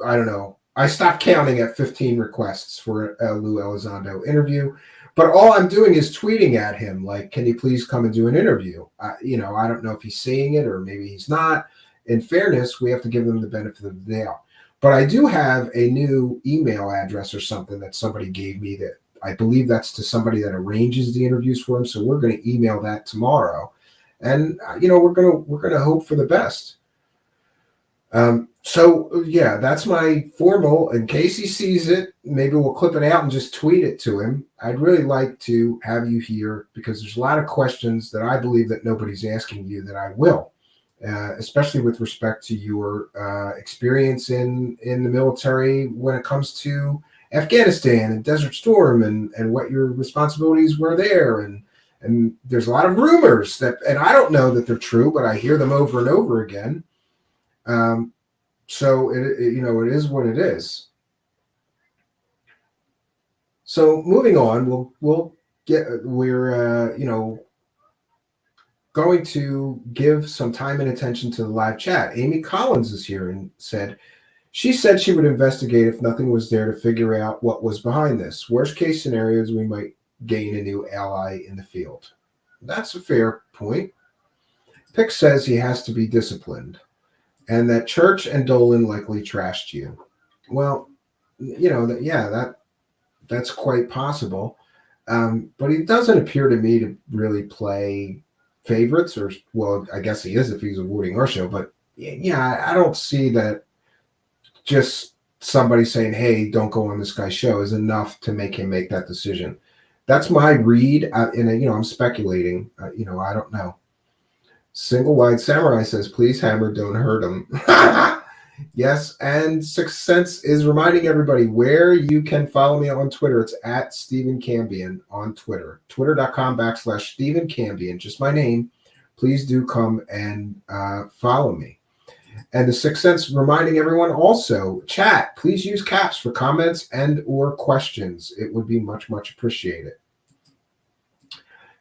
I don't know. I stopped counting at 15 requests for a Lue Elizondo interview. But all I'm doing is tweeting at him, like, can you please come and do an interview? I don't know if he's seeing it or maybe he's not. In fairness, we have to give him the benefit of the doubt. But I do have a new email address or something that somebody gave me that I believe that's to somebody that arranges the interviews for him. So we're going to email that tomorrow. And, we're going to hope for the best. So yeah, that's my formal, in case he sees it, maybe we'll clip it out and just tweet it to him. I'd really like to have you here because there's a lot of questions that I believe that nobody's asking you that I will, especially with respect to your experience in the military when it comes to Afghanistan and Desert Storm and what your responsibilities were there. And there's a lot of rumors that, and I don't know that they're true, but I hear them over and over again. So it is what it is. So moving on, we're going to give some time and attention to the live chat. Amy Collins is here and she said she would investigate if nothing was there to figure out what was behind this. Worst case scenarios, we might gain a new ally in the field. That's a fair point. Pick says he has to be disciplined. And that Church and Dolan likely trashed you. Well, that's quite possible. But he doesn't appear to me to really play favorites, or, well, I guess he is if he's avoiding our show. But yeah, I don't see that just somebody saying, hey, don't go on this guy's show is enough to make him make that decision. That's my read. I'm speculating. I don't know. Single Wide Samurai says, please hammer, don't hurt him. Yes, and Sixth Sense is reminding everybody where you can follow me on Twitter. It's at Stephen Cambion on Twitter. Twitter.com/Stephen Cambion, just my name. Please do come and follow me. And the Sixth Sense reminding everyone also, chat, please use caps for comments and or questions. It would be much, much appreciated.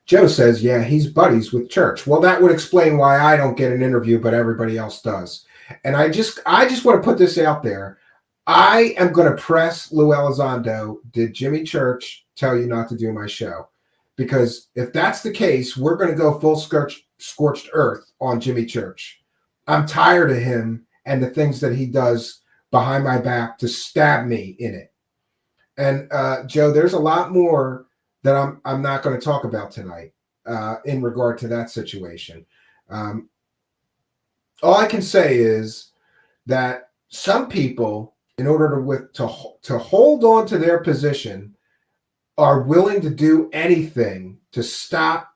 Joe says, yeah, he's buddies with Church. Well, that would explain why I don't get an interview, but everybody else does. And I just want to put this out there. I am going to press Lue Elizondo. Did Jimmy Church tell you not to do my show? Because if that's the case, we're going to go full scorched earth on Jimmy Church. I'm tired of him and the things that he does behind my back to stab me in it. And Joe, there's a lot more that I'm not going to talk about tonight in regard to that situation. All I can say is that some people, in order to hold on to their position, are willing to do anything to stop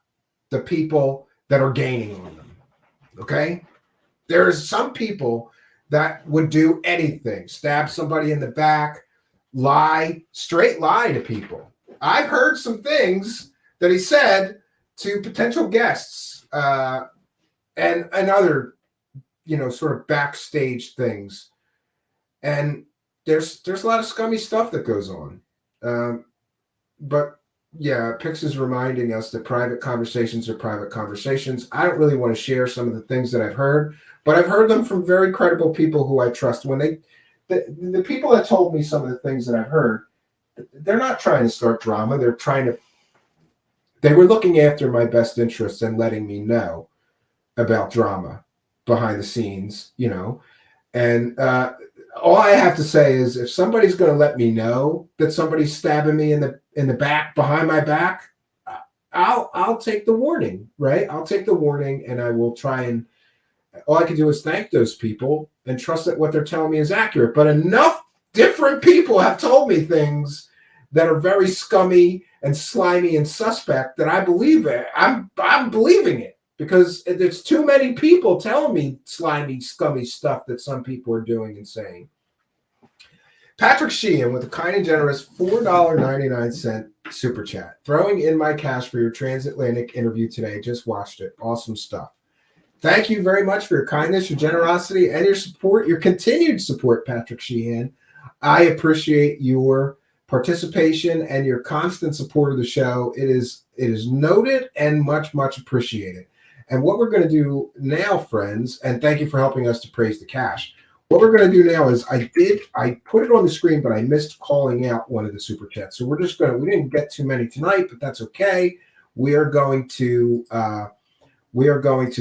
the people that are gaining on them. Okay? There's some people that would do anything, stab somebody in the back, straight lie to people. I've heard some things that he said to potential guests and other, sort of backstage things. And there's a lot of scummy stuff that goes on. But yeah, Pix is reminding us that private conversations are private conversations. I don't really want to share some of the things that I've heard, but I've heard them from very credible people who I trust. When the people that told me some of the things that I've heard, they're not trying to start drama. They were looking after my best interests and letting me know about drama behind the scenes, and all I have to say is if somebody's going to let me know that somebody's stabbing me in the back behind my back, I'll take the warning, right? I'll take the warning, and I will try and all I can do is thank those people and trust that what they're telling me is accurate. But enough different people have told me things that are very scummy and slimy and suspect that I believe it. I'm believing it because there's too many people telling me slimy, scummy stuff that some people are doing and saying. Patrick Sheehan with a kind and generous $4.99 super chat. Throwing in my cash for your transatlantic interview today. Just watched it. Awesome stuff. Thank you very much for your kindness, your generosity, and your support, your continued support, Patrick Sheehan. I appreciate your participation and your constant support of the show. It is noted and much, much appreciated. And what we're going to do now, friends, and thank you for helping us to praise the cash. What we're going to do now is I put it on the screen, but I missed calling out one of the super chats. So we didn't get too many tonight, but that's okay. We are going to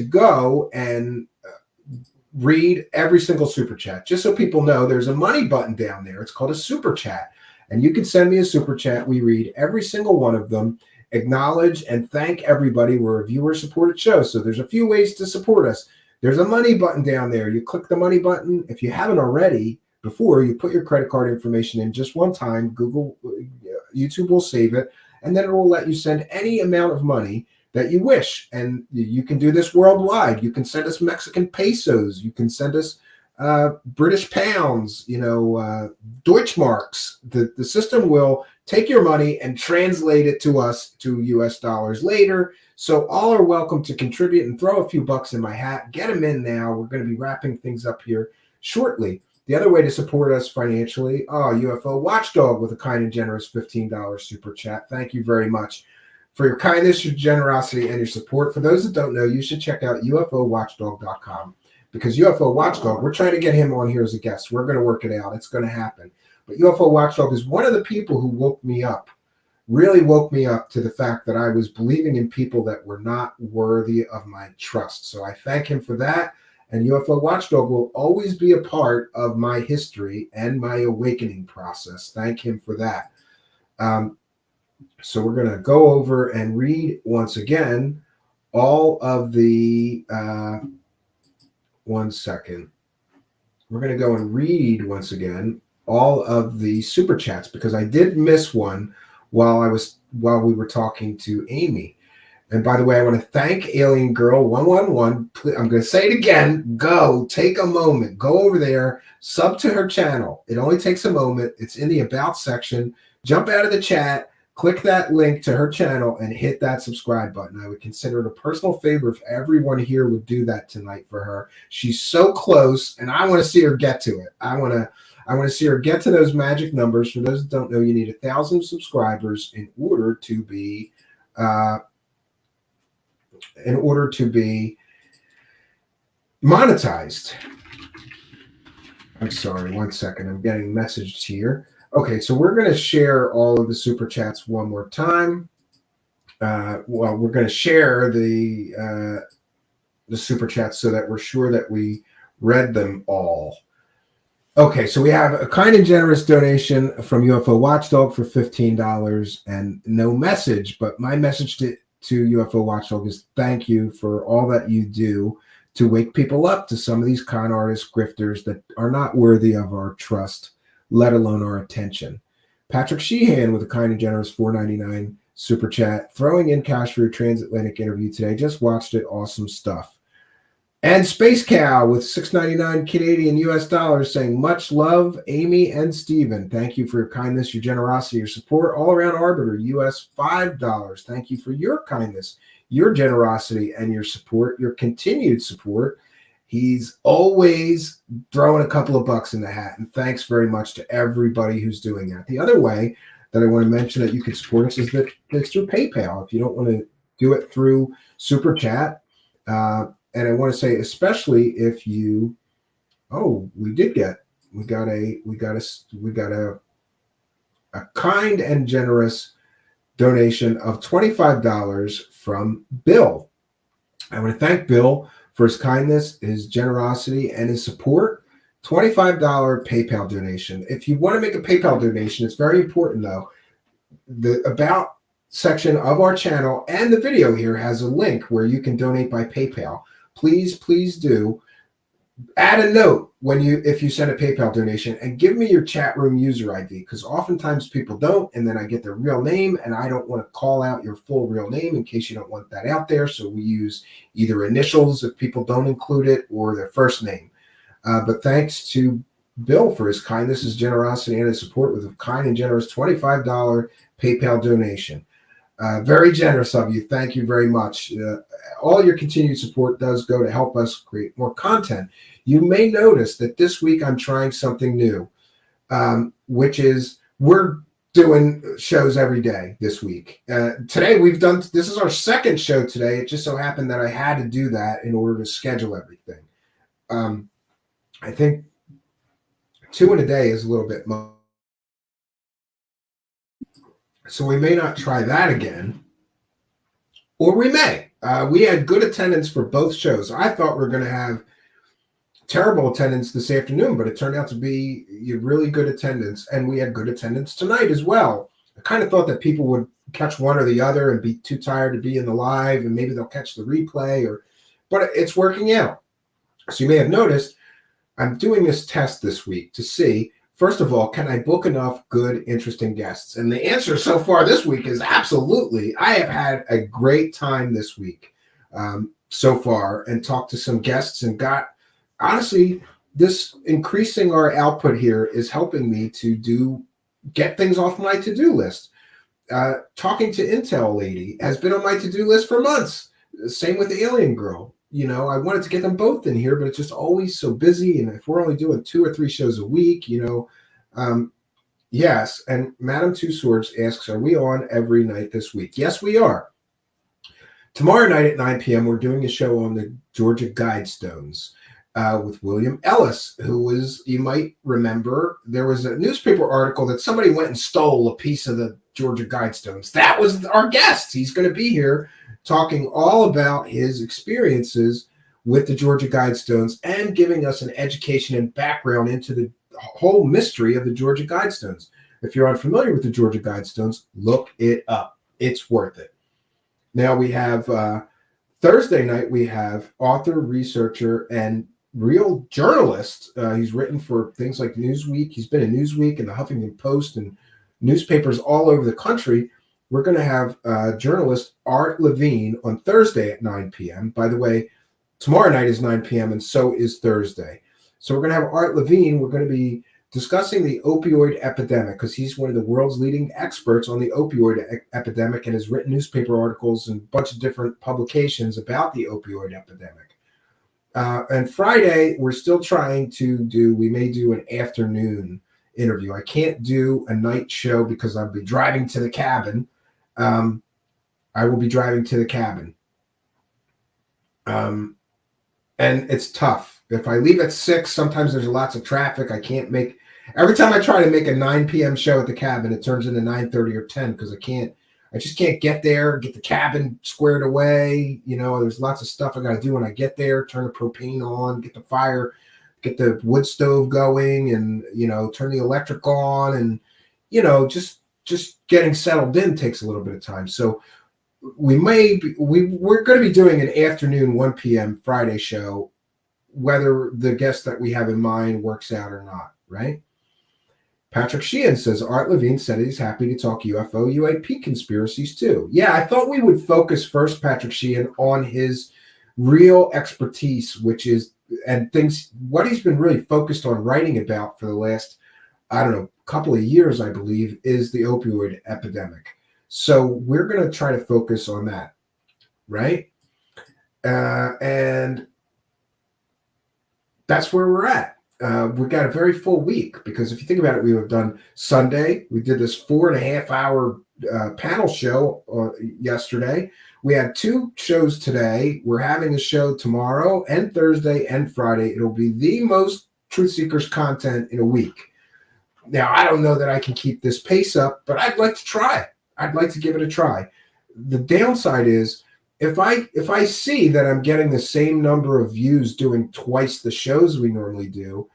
go and read every single super chat. Just so people know, there's a money button down there. It's called a super chat. And you can send me a super chat. We read every single one of them, acknowledge and thank everybody. We're a viewer-supported show, so there's a few ways to support us. There's a money button down there. You click the money button. If you haven't already, before you put your credit card information in just one time, YouTube will save it, and then it will let you send any amount of money that you wish. And you can do this worldwide. You can send us Mexican pesos. You can send us British pounds, Deutschmarks. The system will take your money and translate it to us to US dollars later. So all are welcome to contribute and throw a few bucks in my hat. Get them in now. We're going to be wrapping things up here shortly. The other way to support us financially, UFO Watchdog with a kind and generous $15 super chat. Thank you very much for your kindness, your generosity, and your support. For those that don't know, you should check out UFOWatchdog.com because UFO Watchdog, we're trying to get him on here as a guest. We're going to work it out. It's going to happen. But UFO Watchdog is one of the people who woke me up, really woke me up to the fact that I was believing in people that were not worthy of my trust. So I thank him for that. And UFO Watchdog will always be a part of my history and my awakening process. Thank him for that. So we're going to go over and read once again all of the, one second. We're going to go and read once again all of the super chats because I did miss one while we were talking to Amy. And by the way, I want to thank Alien Girl 111. I'm going to say it again. Go take a moment. Go over there. Sub to her channel. It only takes a moment. It's in the About section. Jump out of the chat. Click that link to her channel and hit that subscribe button. I would consider it a personal favor if everyone here would do that tonight for her. She's so close, and I want to see her get to it. I want to see her get to those magic numbers. For those that don't know, you need 1,000 subscribers in order to be monetized. I'm sorry, one second. I'm getting messaged here. Okay, so we're going to share all of the super chats one more time. We're going to share the super chats so that we're sure that we read them all. Okay, so we have a kind and generous donation from UFO Watchdog for $15 and no message, but my message to UFO Watchdog is thank you for all that you do to wake people up to some of these con artists, grifters that are not worthy of our trust, let alone our attention. Patrick Sheehan with a kind and generous $4.99 super chat, throwing in cash for your transatlantic interview today. Just watched it. Awesome stuff. And Space Cow with $6.99 Canadian US dollars saying much love, Amy and Steven. Thank you for your kindness, your generosity, your support. All around Arbiter, US $5. Thank you for your kindness, your generosity, and your support, your continued support. He's always throwing a couple of bucks in the hat. And thanks very much to everybody who's doing that. The other way that I want to mention that you can support us is that it's through PayPal. If you don't want to do it through Super Chat, and I want to say, especially if you, we got a kind and generous donation of $25 from Bill. I want to thank Bill for his kindness, his generosity, and his support. $25 PayPal donation. If you want to make a PayPal donation, it's very important though. The About section of our channel and the video here has a link where you can donate by PayPal. Please do. Add a note if you send a PayPal donation and give me your chat room user ID, because oftentimes people don't, and then I get their real name, and I don't want to call out your full real name in case you don't want that out there. So we use either initials if people don't include it, or their first name. But thanks to Bill for his kindness, his generosity, and his support with a kind and generous $25 PayPal donation. Very generous of you. Thank you very much. All your continued support does go to help us create more content. You may notice that this week I'm trying something new, which is we're doing shows every day this week. Today this is our second show today. It just so happened that I had to do that in order to schedule everything. I think 2 in a day is a little bit much. So we may not try that again, or we may. We had good attendance for both shows. I thought we were going to have terrible attendance this afternoon, but it turned out to be really good attendance, and we had good attendance tonight as well. I kind of thought that people would catch one or the other and be too tired to be in the live, and maybe they'll catch the replay, but it's working out. So you may have noticed I'm doing this test this week to see, first of all, can I book enough good, interesting guests? And the answer so far this week is absolutely. I have had a great time this week so far, and talked to some guests, and honestly, this increasing our output here is helping me to get things off my to-do list. Talking to Intel Lady has been on my to-do list for months. Same with ALIENGIRL. I wanted to get them both in here, but it's just always so busy. And if we're only doing 2 or 3 shows a week, yes. And Madam Two Swords asks, are we on every night this week? Yes, we are. Tomorrow night at 9 p.m., we're doing a show on the Georgia Guidestones with William Ellis, who was, you might remember, there was a newspaper article that somebody went and stole a piece of the Georgia Guidestones. That was our guest. He's going to be here talking all about his experiences with the Georgia Guidestones and giving us an education and background into the whole mystery of the Georgia Guidestones. If you're unfamiliar with the Georgia Guidestones, look it up. It's worth it. Now we have Thursday night, we have author, researcher, and real journalist. He's written for things like Newsweek. He's been in Newsweek and the Huffington Post and newspapers all over the country. We're going to have journalist Art Levine on Thursday at 9 p.m. By the way, tomorrow night is 9 p.m. and so is Thursday. So we're going to have Art Levine. We're going to be discussing the opioid epidemic because he's one of the world's leading experts on the opioid epidemic and has written newspaper articles and a bunch of different publications about the opioid epidemic. And Friday, we're still trying we may do an afternoon interview. I can't do a night show because I'll be driving to the cabin. I will be driving to the cabin. And it's tough. If I leave at 6, sometimes there's lots of traffic. Every time I try to make a 9 p.m. show at the cabin, it turns into 9:30 or 10 because I just can't get there, get the cabin squared away. There's lots of stuff I got to do when I get there, turn the propane on, get the fire, get the wood stove going, and, turn the electric on, and, just getting settled in takes a little bit of time. So we're going to be doing an afternoon 1 p.m. Friday show, whether the guest that we have in mind works out or not, right? Patrick Sheehan says, Art Levine said he's happy to talk UFO, UAP conspiracies too. Yeah, I thought we would focus first, Patrick Sheehan, on his real expertise, what he's been really focused on writing about for the last, couple of years, I believe, is the opioid epidemic. So we're going to try to focus on that, right? And that's where we're at. We've got a very full week because if you think about it, we have done Sunday. We did this 4.5 hour panel show yesterday. We had 2 shows today. We're having a show tomorrow and Thursday and Friday. It'll be the most Truthseekers content in a week. Now, I don't know that I can keep this pace up, but I'd like to try it. I'd like to give it a try. The downside is if I see that I'm getting the same number of views doing twice the shows we normally do,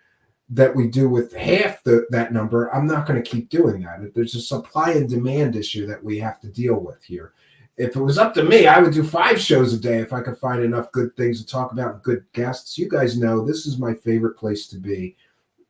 that we do with half that number, I'm not going to keep doing that. There's a supply and demand issue that we have to deal with here. If it was up to me, I would do 5 shows a day if I could find enough good things to talk about and good guests. You guys know this is my favorite place to be,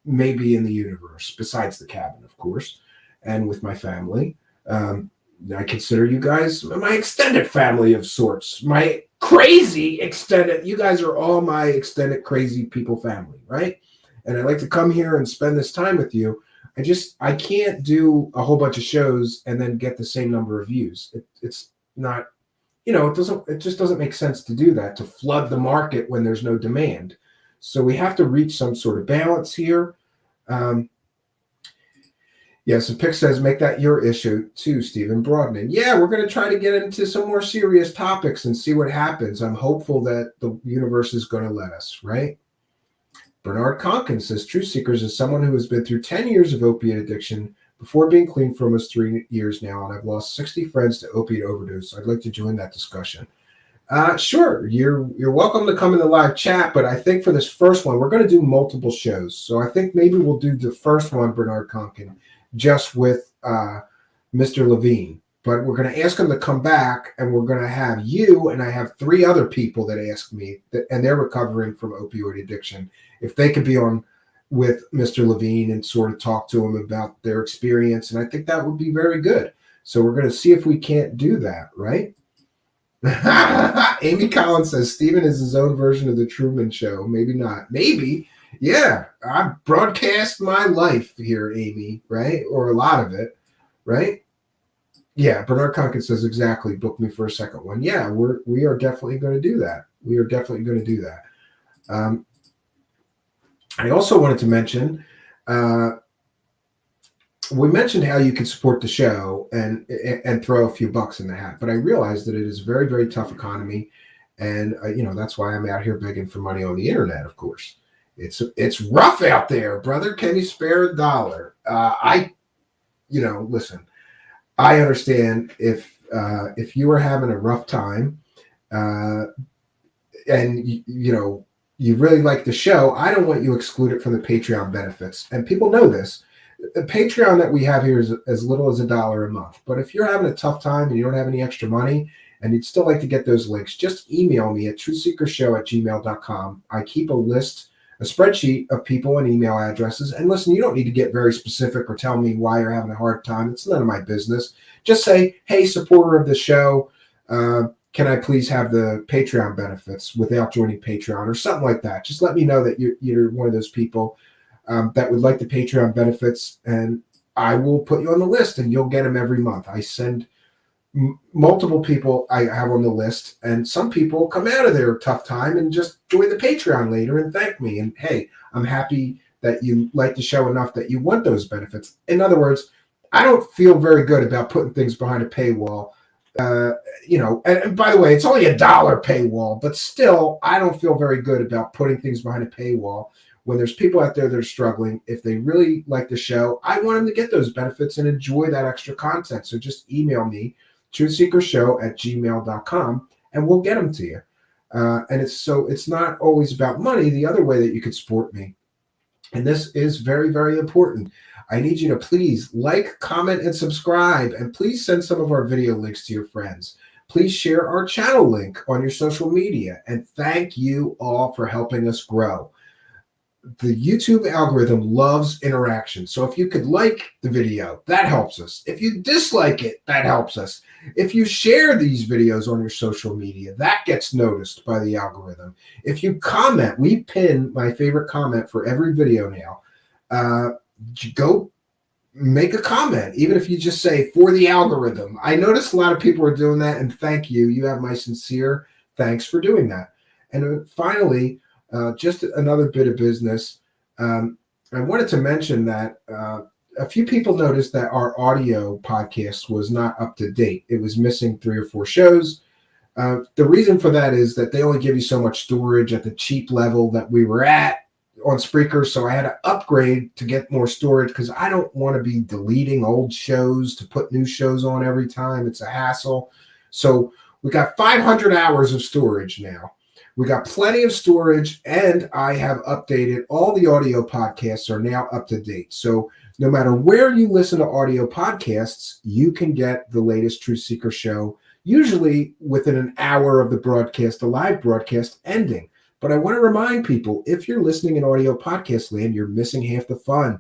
maybe in the universe, besides the cabin, of course, and with my family. I consider you guys my extended family of sorts, my crazy extended. You guys are all my extended crazy people family, right? And I like to come here and spend this time with you. I can't do a whole bunch of shows and then get the same number of views. It's not, it just doesn't make sense to do that, to flood the market when there's no demand. So we have to reach some sort of balance here. So Pick says, make that your issue too, Stephen Broadening. Yeah, we're going to try to get into some more serious topics and see what happens. I'm hopeful that the universe is going to let us, right? Bernard Conkin says, Truthseekers is someone who has been through 10 years of opiate addiction before being clean for almost 3 years now, and I've lost 60 friends to opiate overdose. I'd like to join that discussion. Sure, you're welcome to come in the live chat, but I think for this first one, we're going to do multiple shows. So I think maybe we'll do the first one, Bernard Conkin, just with Mr. Levine. But we're going to ask him to come back, and we're going to have you, and I have 3 other people that asked me, and they're recovering from opioid addiction, if they could be on with Mr. Levine and sort of talk to him about their experience. And I think that would be very good. So we're going to see if we can't do that, right? Amy Collins says, Stephen is his own version of the Truman Show. Maybe not. Maybe. Yeah. I broadcast my life here, Amy, right? Or a lot of it, right? Yeah. Bernard Conkin says, exactly. Book me for a second one. Yeah, we are definitely going to do that. We are definitely going to do that. I also wanted to mention, we mentioned how you can support the show and throw a few bucks in the hat, but I realized that it is a very, very tough economy. And, that's why I'm out here begging for money on the internet, of course. It's rough out there, brother. Can you spare $1? Listen, I understand if you are having a rough time and, you really like the show, I don't want you excluded from the Patreon benefits. And people know this. The Patreon that we have here is as little as $1 a month. But if you're having a tough time and you don't have any extra money and you'd still like to get those links, just email me at truthseekershow@gmail.com. I keep a spreadsheet of people and email addresses. And listen, you don't need to get very specific or tell me why you're having a hard time. It's none of my business. Just say, hey, supporter of the show, can I please have the Patreon benefits without joining Patreon or something like that? Just let me know that you're one of those people that would like the Patreon benefits, and I will put you on the list, and you'll get them every month. I send multiple people I have on the list, and some people come out of their tough time and just join the Patreon later and thank me. And hey, I'm happy that you like the show enough that you want those benefits. In other words, I don't feel very good about putting things behind a paywall. And by the way, it's only $1 paywall, but still, I don't feel very good about putting things behind a paywall when there's people out there that are struggling. If they really like the show, I want them to get those benefits and enjoy that extra content. So just email me, truthseekershow@gmail.com, and we'll get them to you. And it's not always about money. The other way that you could support me, and this is very, very important, I need you to please like, comment, and subscribe, and please send some of our video links to your friends. Please share our channel link on your social media, and thank you all for helping us grow. The YouTube algorithm loves interaction, so if you could like the video, that helps us. If you dislike it, that helps us. If you share these videos on your social media, that gets noticed by the algorithm. If you comment, we pin my favorite comment for every video now. Go make a comment, even if you just say for the algorithm. I noticed a lot of people are doing that, and thank you. You have my sincere thanks for doing that. And finally, just another bit of business. I wanted to mention that a few people noticed that our audio podcast was not up to date. It was missing 3 or 4 shows. The reason for that is that they only give you so much storage at the cheap level that we were at on Spreaker, so I had to upgrade to get more storage because I don't want to be deleting old shows to put new shows on every time. It's a hassle. So we got 500 hours of storage now. We got plenty of storage, and I have updated all the audio podcasts are now up to date. So no matter where you listen to audio podcasts, you can get the latest Truth Seeker show, usually within an hour of the broadcast, the live broadcast ending. But I want to remind people, if you're listening in audio podcast land, you're missing half the fun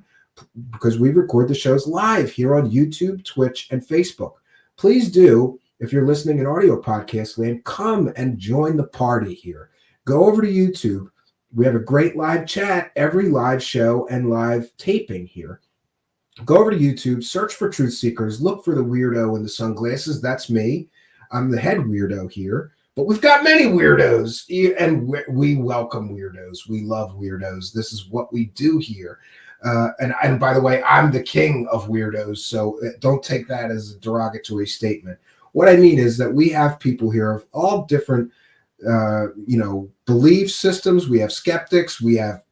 because we record the shows live here on YouTube, Twitch, and Facebook. Please do. If you're listening in audio podcast land, come and join the party here. Go over to YouTube. We have a great live chat, every live show and live taping here. Go over to YouTube, search for Truth Seekers, look for the weirdo in the sunglasses. That's me. I'm the head weirdo here. But we've got many weirdos, and we welcome weirdos. We love weirdos. This is what we do here. And by the way, I'm the king of weirdos, so don't take that as a derogatory statement. What I mean is that we have people here of all different, belief systems. We have skeptics. We have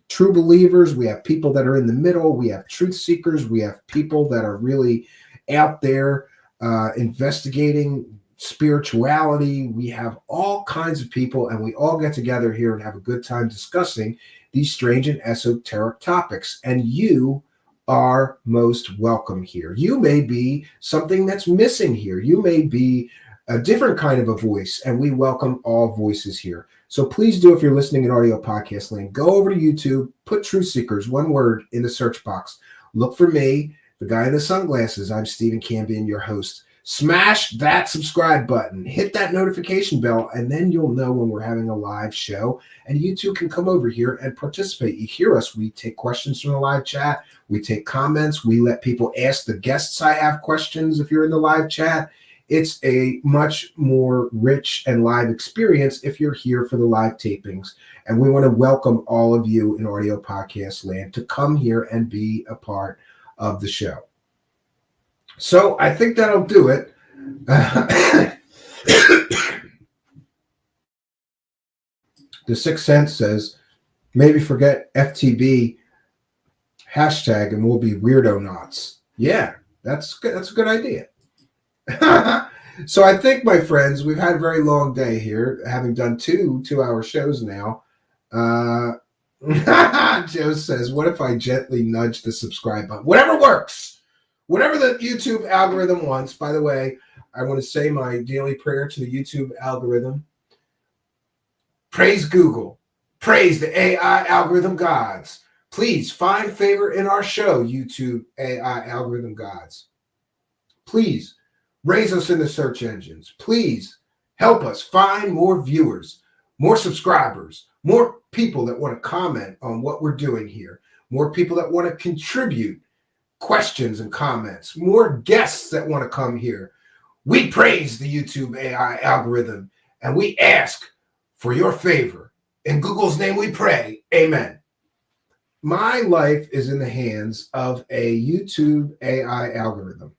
true believers. We have people that are in the middle. We have truth seekers. We have people that are really out there investigating spirituality. We have all kinds of people, and we all get together here and have a good time discussing these strange and esoteric topics. And you are most welcome here. You may be something that's missing here. You may be a different kind of a voice, and we welcome all voices here. So please do, if you're listening in audio podcast land, go over to YouTube, put Truth Seekers, one word, in the search box. Look for me, the guy in the sunglasses. I'm Stephen Cambion, your host. Smash that subscribe button, hit that notification bell, and then you'll know when we're having a live show. And you too can come over here and participate. You hear us. We take questions from the live chat. We take comments. We let people ask the guests I have questions if you're in the live chat. It's a much more rich and live experience if you're here for the live tapings. And we want to welcome all of you in audio podcast land to come here and be a part of the show. So I think that'll do it. The Sixth Sense says, maybe forget FTB hashtag and we'll be weirdo knots. Yeah, that's good. That's a good idea. So I think, my friends, we've had a very long day here, having done two-hour shows now. Joe says, what if I gently nudge the subscribe button? Whatever works. Whatever the YouTube algorithm wants. By the way, I want to say my daily prayer to the YouTube algorithm. Praise Google. Praise the AI algorithm gods. Please find favor in our show, YouTube AI algorithm gods. Please raise us in the search engines. Please help us find more viewers, more subscribers, more people that want to comment on what we're doing here, more people that want to contribute questions and comments, more guests that want to come here. We praise the YouTube AI algorithm, and we ask for your favor. In Google's name we pray. Amen. My life is in the hands of a YouTube AI algorithm.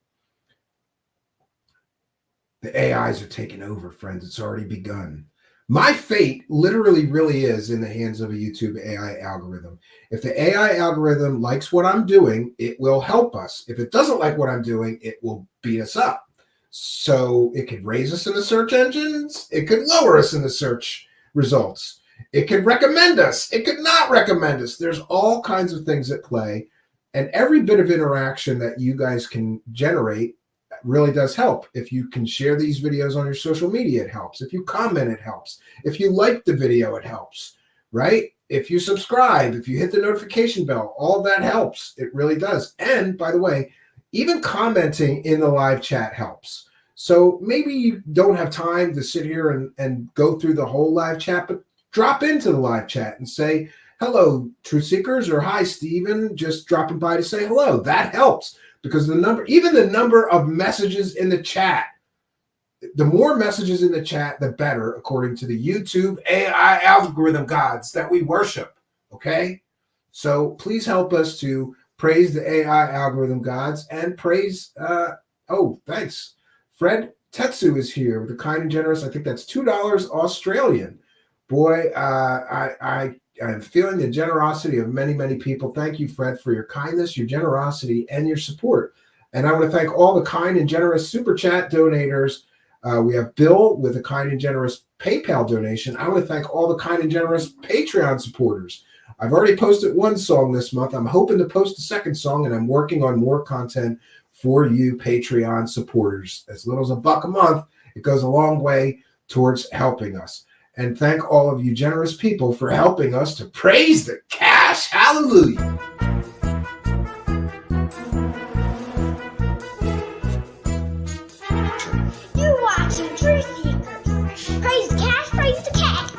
The AIs are taking over, friends. It's already begun. My fate literally really is in the hands of a YouTube AI algorithm. If the AI algorithm likes what I'm doing, it will help us. If it doesn't like what I'm doing, it will beat us up. So it could raise us in the search engines. It could lower us in the search results. It could recommend us. It could not recommend us. There's all kinds of things at play. And every bit of interaction that you guys can generate really does help. If you can share these videos on your social media, it helps. If you comment, it helps. If you like the video, it helps, right? If you subscribe, if you hit the notification bell, all that helps. It really does. And by the way, even commenting in the live chat helps. So maybe you don't have time to sit here and go through the whole live chat, but drop into the live chat and say, hello, Truth Seekers, or hi, Stephen, just dropping by to say hello. That helps. Because even the number of messages in the chat, the more messages in the chat, the better, according to the YouTube AI algorithm gods that we worship. Okay? So please help us to praise the AI algorithm gods and praise, thanks. Fred Tetsu is here with the kind and generous, I think that's $2 Australian. Boy, I'm feeling the generosity of many, many people. Thank you, Fred, for your kindness, your generosity, and your support. And I want to thank all the kind and generous Super Chat donators. We have Bill with a kind and generous PayPal donation. I want to thank all the kind and generous Patreon supporters. I've already posted one song this month. I'm hoping to post a second song, and I'm working on more content for you Patreon supporters. As little as $1 a month, it goes a long way towards helping us. And thank all of you generous people for helping us to praise the cash. Hallelujah. You're watching Truthseekers. Praise the cash, praise the cash.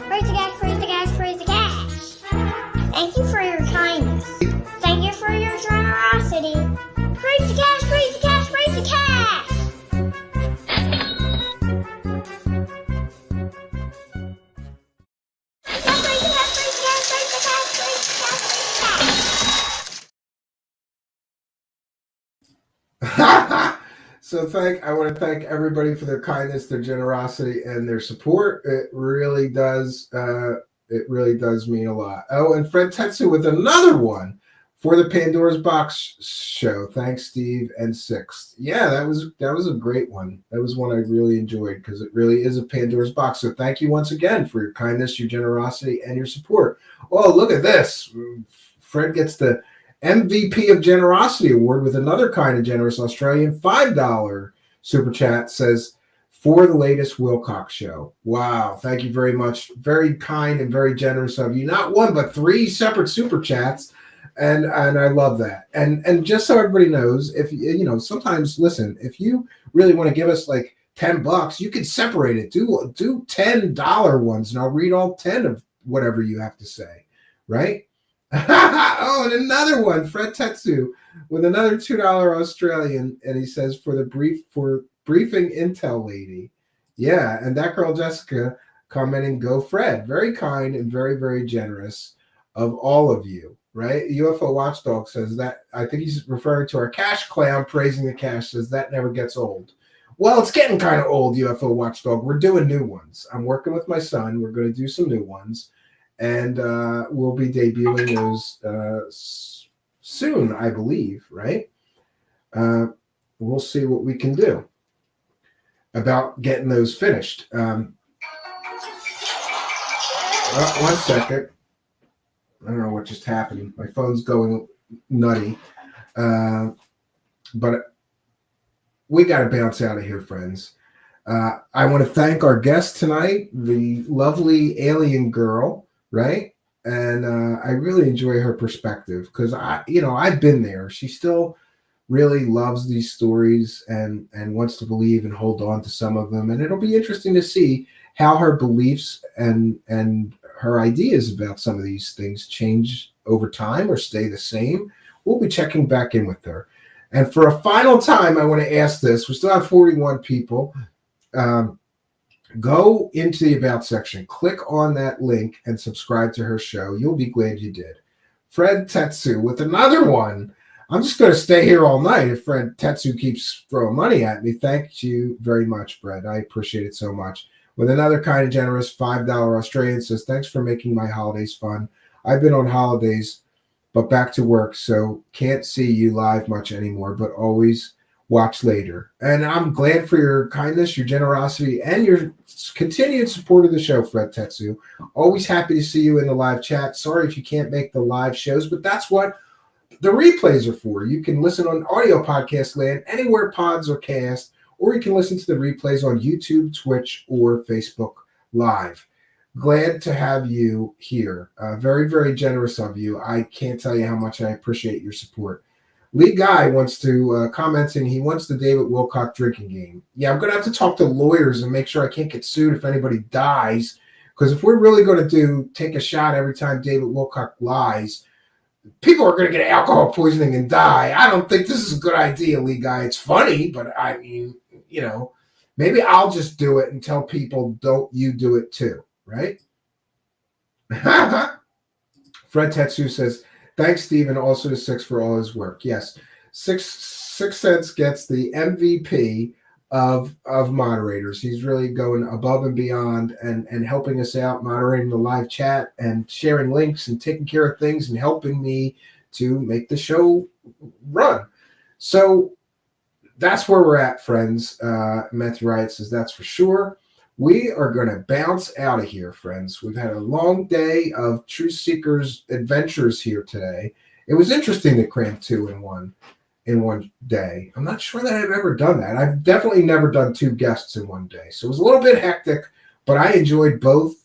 Praise the cash, praise the cash, praise the cash. Thank you for your kindness. Thank you for your generosity. Praise the cash, praise the cash, praise the cash. So I want to thank everybody for their kindness, their generosity, and their support. It really does mean a lot. Oh, and Fred Tetsu with another one for the Pandora's Box show. Thanks, Steve and Sixth. Yeah, that was a great one. That was one I really enjoyed because it really is a Pandora's Box. So thank you once again for your kindness, your generosity, and your support. Oh, look at this. Fred gets the MVP of Generosity Award with another kind and generous Australian $5 super chat. Says, for the latest Wilcox show. Wow, thank you very much. Very kind and very generous of you. Not one, but 3 separate super chats. And I love that. And just so everybody knows, if sometimes listen, if you really want to give us like $10, you can separate it. Do $10 ones, and I'll read all 10 of whatever you have to say, right? Oh, and another one, Fred Tetsu with another $2 Australian, and he says for briefing intel lady. Yeah, and that girl Jessica commenting, go Fred. Very kind and very, very generous of all of you, right? UFO Watchdog says that, I think he's referring to our cash clown praising the cash, says that never gets old. Well, it's getting kind of old, UFO Watchdog. We're doing new ones. I'm working with my son. We're going to do some new ones. And we'll be debuting those soon, I believe, right? We'll see what we can do about getting those finished. One second. I don't know what just happened. My phone's going nutty. But we got to bounce out of here, friends. I want to thank our guest tonight, the lovely alien girl. Right. And I really enjoy her perspective because I've been there. She still really loves these stories and wants to believe and hold on to some of them. And it'll be interesting to see how her beliefs and her ideas about some of these things change over time or stay the same. We'll be checking back in with her. And for a final time, I want to ask this. We still have 41 people. Go into the About section, click on that link, and subscribe to her show. You'll be glad you did. Fred Tetsu with another one. I'm just going to stay here all night if Fred Tetsu keeps throwing money at me. Thank you very much, Fred. I appreciate it so much. With another kind of generous $5 Australian says, thanks for making my holidays fun. I've been on holidays, but back to work, so can't see you live much anymore, but always watch later. And I'm glad for your kindness, your generosity, and your continued support of the show, Fred Tetsu. Always happy to see you in the live chat. Sorry if you can't make the live shows, but that's what the replays are for. You can listen on audio podcast land, anywhere pods are cast, or you can listen to the replays on YouTube, Twitch, or Facebook Live. Glad to have you here. Very, very generous of you. I can't tell you how much I appreciate your support. Lee Guy wants to commenting. He wants the David Wilcock drinking game. Yeah, I'm going to have to talk to lawyers and make sure I can't get sued if anybody dies. Because if we're really going to take a shot every time David Wilcock lies, people are going to get alcohol poisoning and die. I don't think this is a good idea, Lee Guy. It's funny, but I mean, maybe I'll just do it and tell people, don't you do it too, right? Fred Tetsu says, thanks, Steve, and also to Six for all his work. Yes, Six Cents gets the MVP of moderators. He's really going above and beyond and helping us out, moderating the live chat and sharing links and taking care of things and helping me to make the show run. So that's where we're at, friends. Matthew Wright says that's for sure. We are going to bounce out of here, friends. We've had a long day of Truthseekers adventures here today. It was interesting to cram 2 in one day. I'm not sure that I've ever done that. I've definitely never done 2 guests in one day. So it was a little bit hectic, but I enjoyed both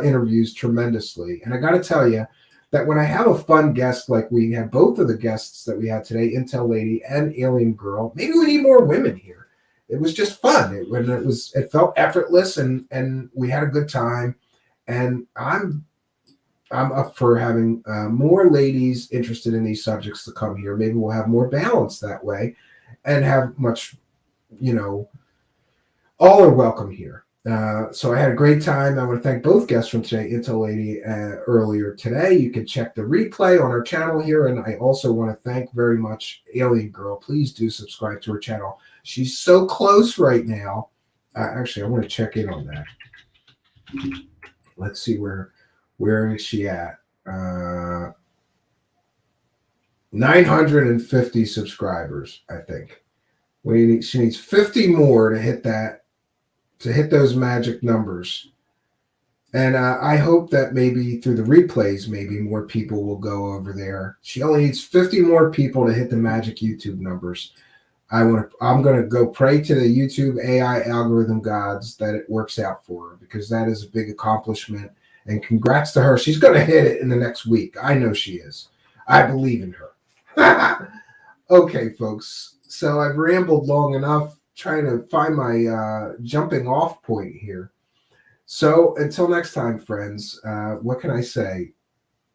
interviews tremendously. And I got to tell you that when I have a fun guest, like we had both of the guests that we had today, Intel Lady and Alien Girl, maybe we need more women here. It was just fun. It felt effortless, and we had a good time. And I'm up for having more ladies interested in these subjects to come here. Maybe we'll have more balance that way, and have much, all are welcome here. So I had a great time. I want to thank both guests from today, Intel Lady earlier today. You can check the replay on our channel here. And I also want to thank very much Alien Girl. Please do subscribe to her channel. She's so close right now. Actually, I want to check in on that. Let's see where is she at? 950 subscribers, I think. She needs 50 more to hit that. To hit those magic numbers. And I hope that maybe through the replays, maybe more people will go over there. She only needs 50 more people to hit the magic YouTube numbers. I'm going to go pray to the YouTube AI algorithm gods that it works out for her, because that is a big accomplishment. And congrats to her. She's going to hit it in the next week. I know she is. I believe in her. Okay, folks. So I've rambled long enough, trying to find my jumping off point here. So until next time, friends, what can I say?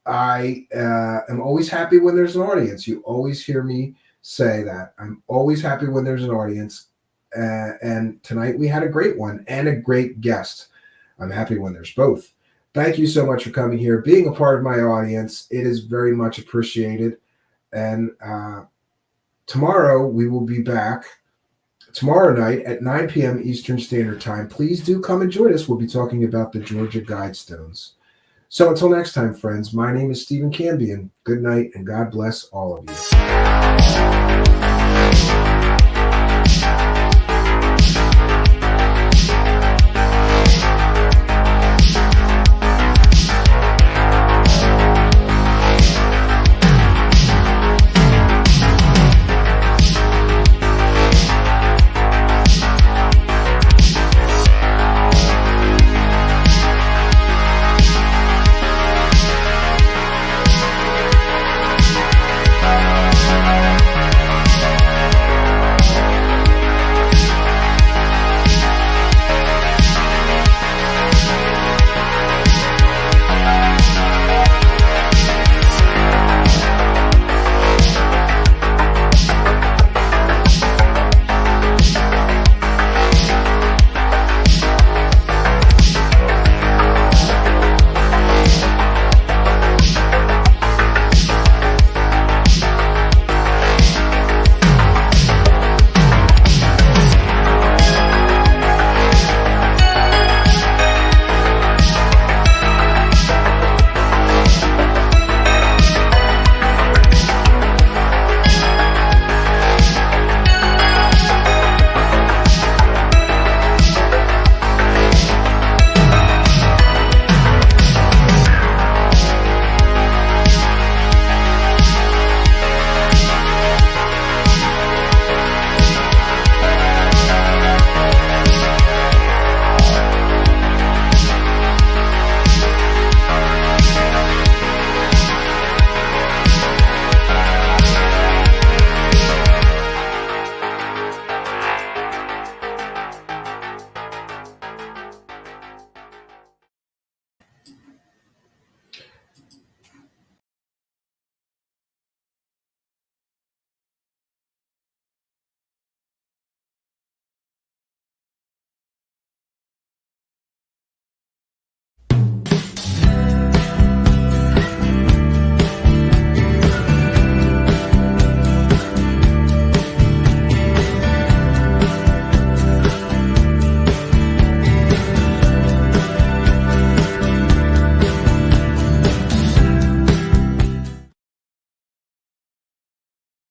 I am always happy when there's an audience. You always hear me say that. I'm always happy when there's an audience. And tonight we had a great one and a great guest. I'm happy when there's both. Thank you so much for coming here, being a part of my audience. It is very much appreciated. And tomorrow we will be back. Tomorrow night at 9 p.m. Eastern Standard Time. Please do come and join us. We'll be talking about the Georgia Guidestones. So until next time, friends, my name is Stephen Cambion. Good night, and God bless all of you.